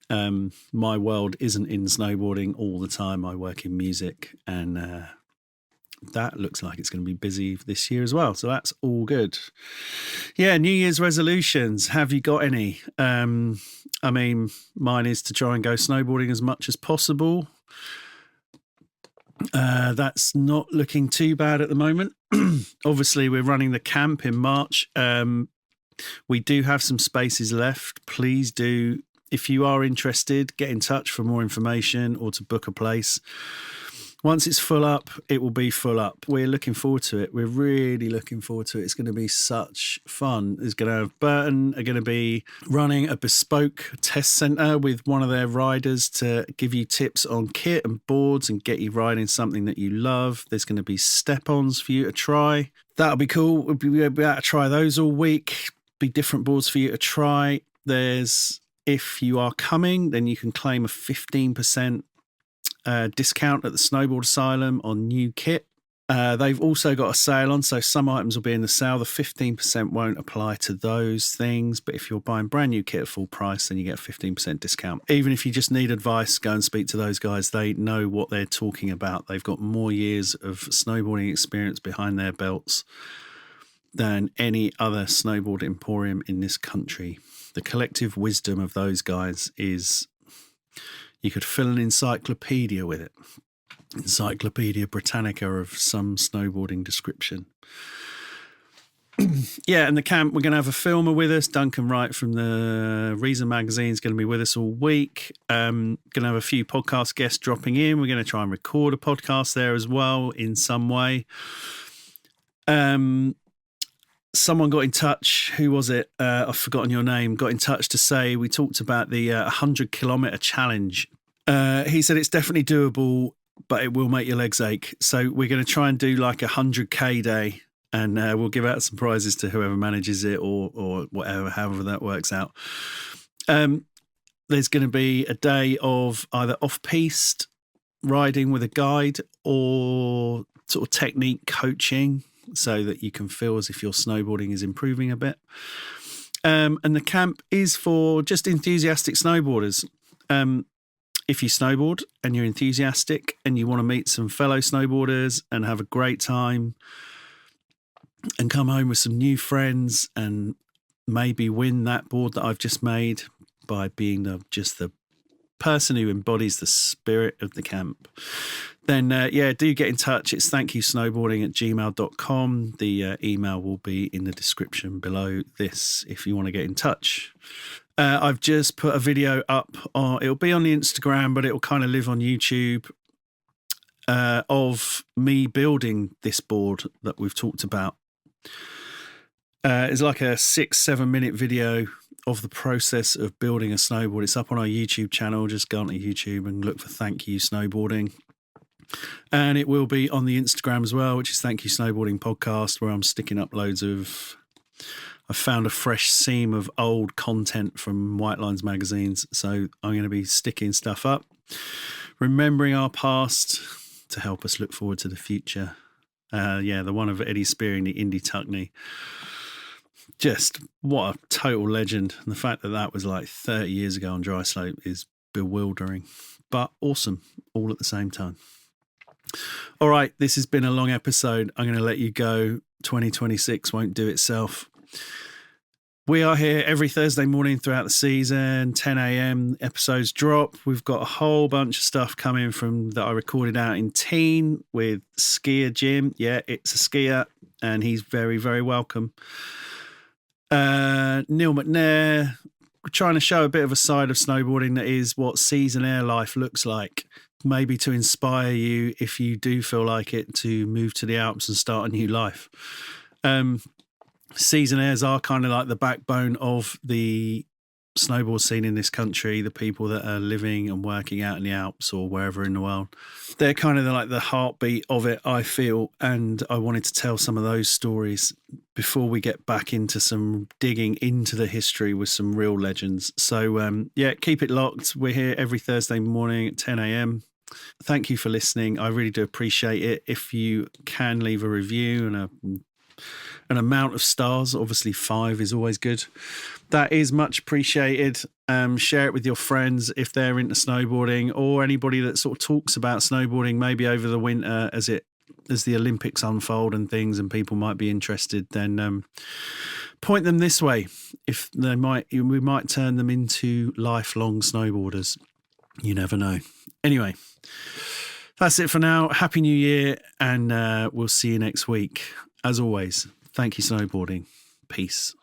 am. My world isn't in snowboarding all the time. I work in music, and that looks like it's going to be busy this year as well. So that's all good. Yeah, New Year's resolutions. Have you got any? I mean, mine is to try and go snowboarding as much as possible. That's not looking too bad at the moment. Obviously, we're running the camp in March. We do have some spaces left. Please do, if you are interested, get in touch for more information or to book a place. Once it's full up, it will be full up. We're looking forward to it. We're really looking forward to it. It's going to be such fun. It's going to have Burton are going to be running a bespoke test centre with one of their riders to give you tips on kit and boards and get you riding something that you love. There's going to be step-ons for you to try. That'll be cool. We'll be able to try those all week. Be different boards for you to try. If you are coming, then you can claim a 15% discount at the Snowboard Asylum on new kit. They've also got a sale on, so some items will be in the sale. The 15% won't apply to those things, but if you're buying brand new kit at full price, then you get a 15% discount. Even if you just need advice, go and speak to those guys. They know what they're talking about. They've got more years of snowboarding experience behind their belts than any other snowboard emporium in this country. The collective wisdom of those guys is, you could fill an encyclopedia with it. Encyclopedia Britannica of some snowboarding description. Yeah, and the camp, we're going to have a filmer with us. Duncan Wright from the Reason magazine is going to be with us all week. Going to have a few podcast guests dropping in. We're going to try and record a podcast there as well in some way. Someone got in touch. Who was it? I've forgotten your name. Got in touch to say we talked about the 100-kilometre challenge. He said it's definitely doable, but it will make your legs ache. So we're going to try and do like a 100K day, and we'll give out some prizes to whoever manages it or whatever, however that works out. There's going to be a day of either off-piste riding with a guide or sort of technique coaching, so that you can feel as if your snowboarding is improving a bit. And the camp is for just enthusiastic snowboarders. If you snowboard and you're enthusiastic and you want to meet some fellow snowboarders and have a great time and come home with some new friends and maybe win that board that I've just made by being the person who embodies the spirit of the camp, then do get in touch. It's thankyouSnowboarding@gmail.com. The email will be in the description below this if you want to get in touch. I've just put a video up. It'll be on the Instagram, but it'll kind of live on YouTube, of me building this board that we've talked about. It's like a 6-7 minute video of the process of building a snowboard. It's up on our YouTube channel. Just go onto YouTube and look for Thank You Snowboarding. And it will be on the Instagram as well, which is Thank You Snowboarding Podcast, where I'm sticking up loads of... I found a fresh seam of old content from White Lines magazines, so I'm going to be sticking stuff up, remembering our past to help us look forward to the future. The one of Eddie spearing the Indy Tuckney. Just what a total legend. And the fact that that was like 30 years ago on dry slope is bewildering, but awesome all at the same time. All right, this has been a long episode. I'm going to let you go. 2026 won't do itself. We are here every Thursday morning throughout the season, 10 a.m. episodes drop. We've got a whole bunch of stuff coming from that I recorded out in Teen with skier Jim. Yeah, it's a skier, and he's very, very welcome. Neil McNair, we're trying to show a bit of a side of snowboarding that is what season air life looks like. Maybe to inspire you, if you do feel like it, to move to the Alps and start a new life. Season airs are kind of like the backbone of the snowboard scene in this country, the people that are living and working out in the Alps or wherever in the world. They're kind of like the heartbeat of it, I feel, and I wanted to tell some of those stories before we get back into some digging into the history with some real legends. So, keep it locked. We're here every Thursday morning at 10 a.m. Thank you for listening. I really do appreciate it. If you can leave a review and an amount of stars, obviously 5 is always good. That is much appreciated. Share it with your friends if they're into snowboarding, or anybody that sort of talks about snowboarding maybe over the winter as the Olympics unfold and things, and people might be interested. Then point them this way. If we might turn them into lifelong snowboarders. You never know. Anyway, that's it for now. Happy New Year, and we'll see you next week. As always, thank you, snowboarding. Peace.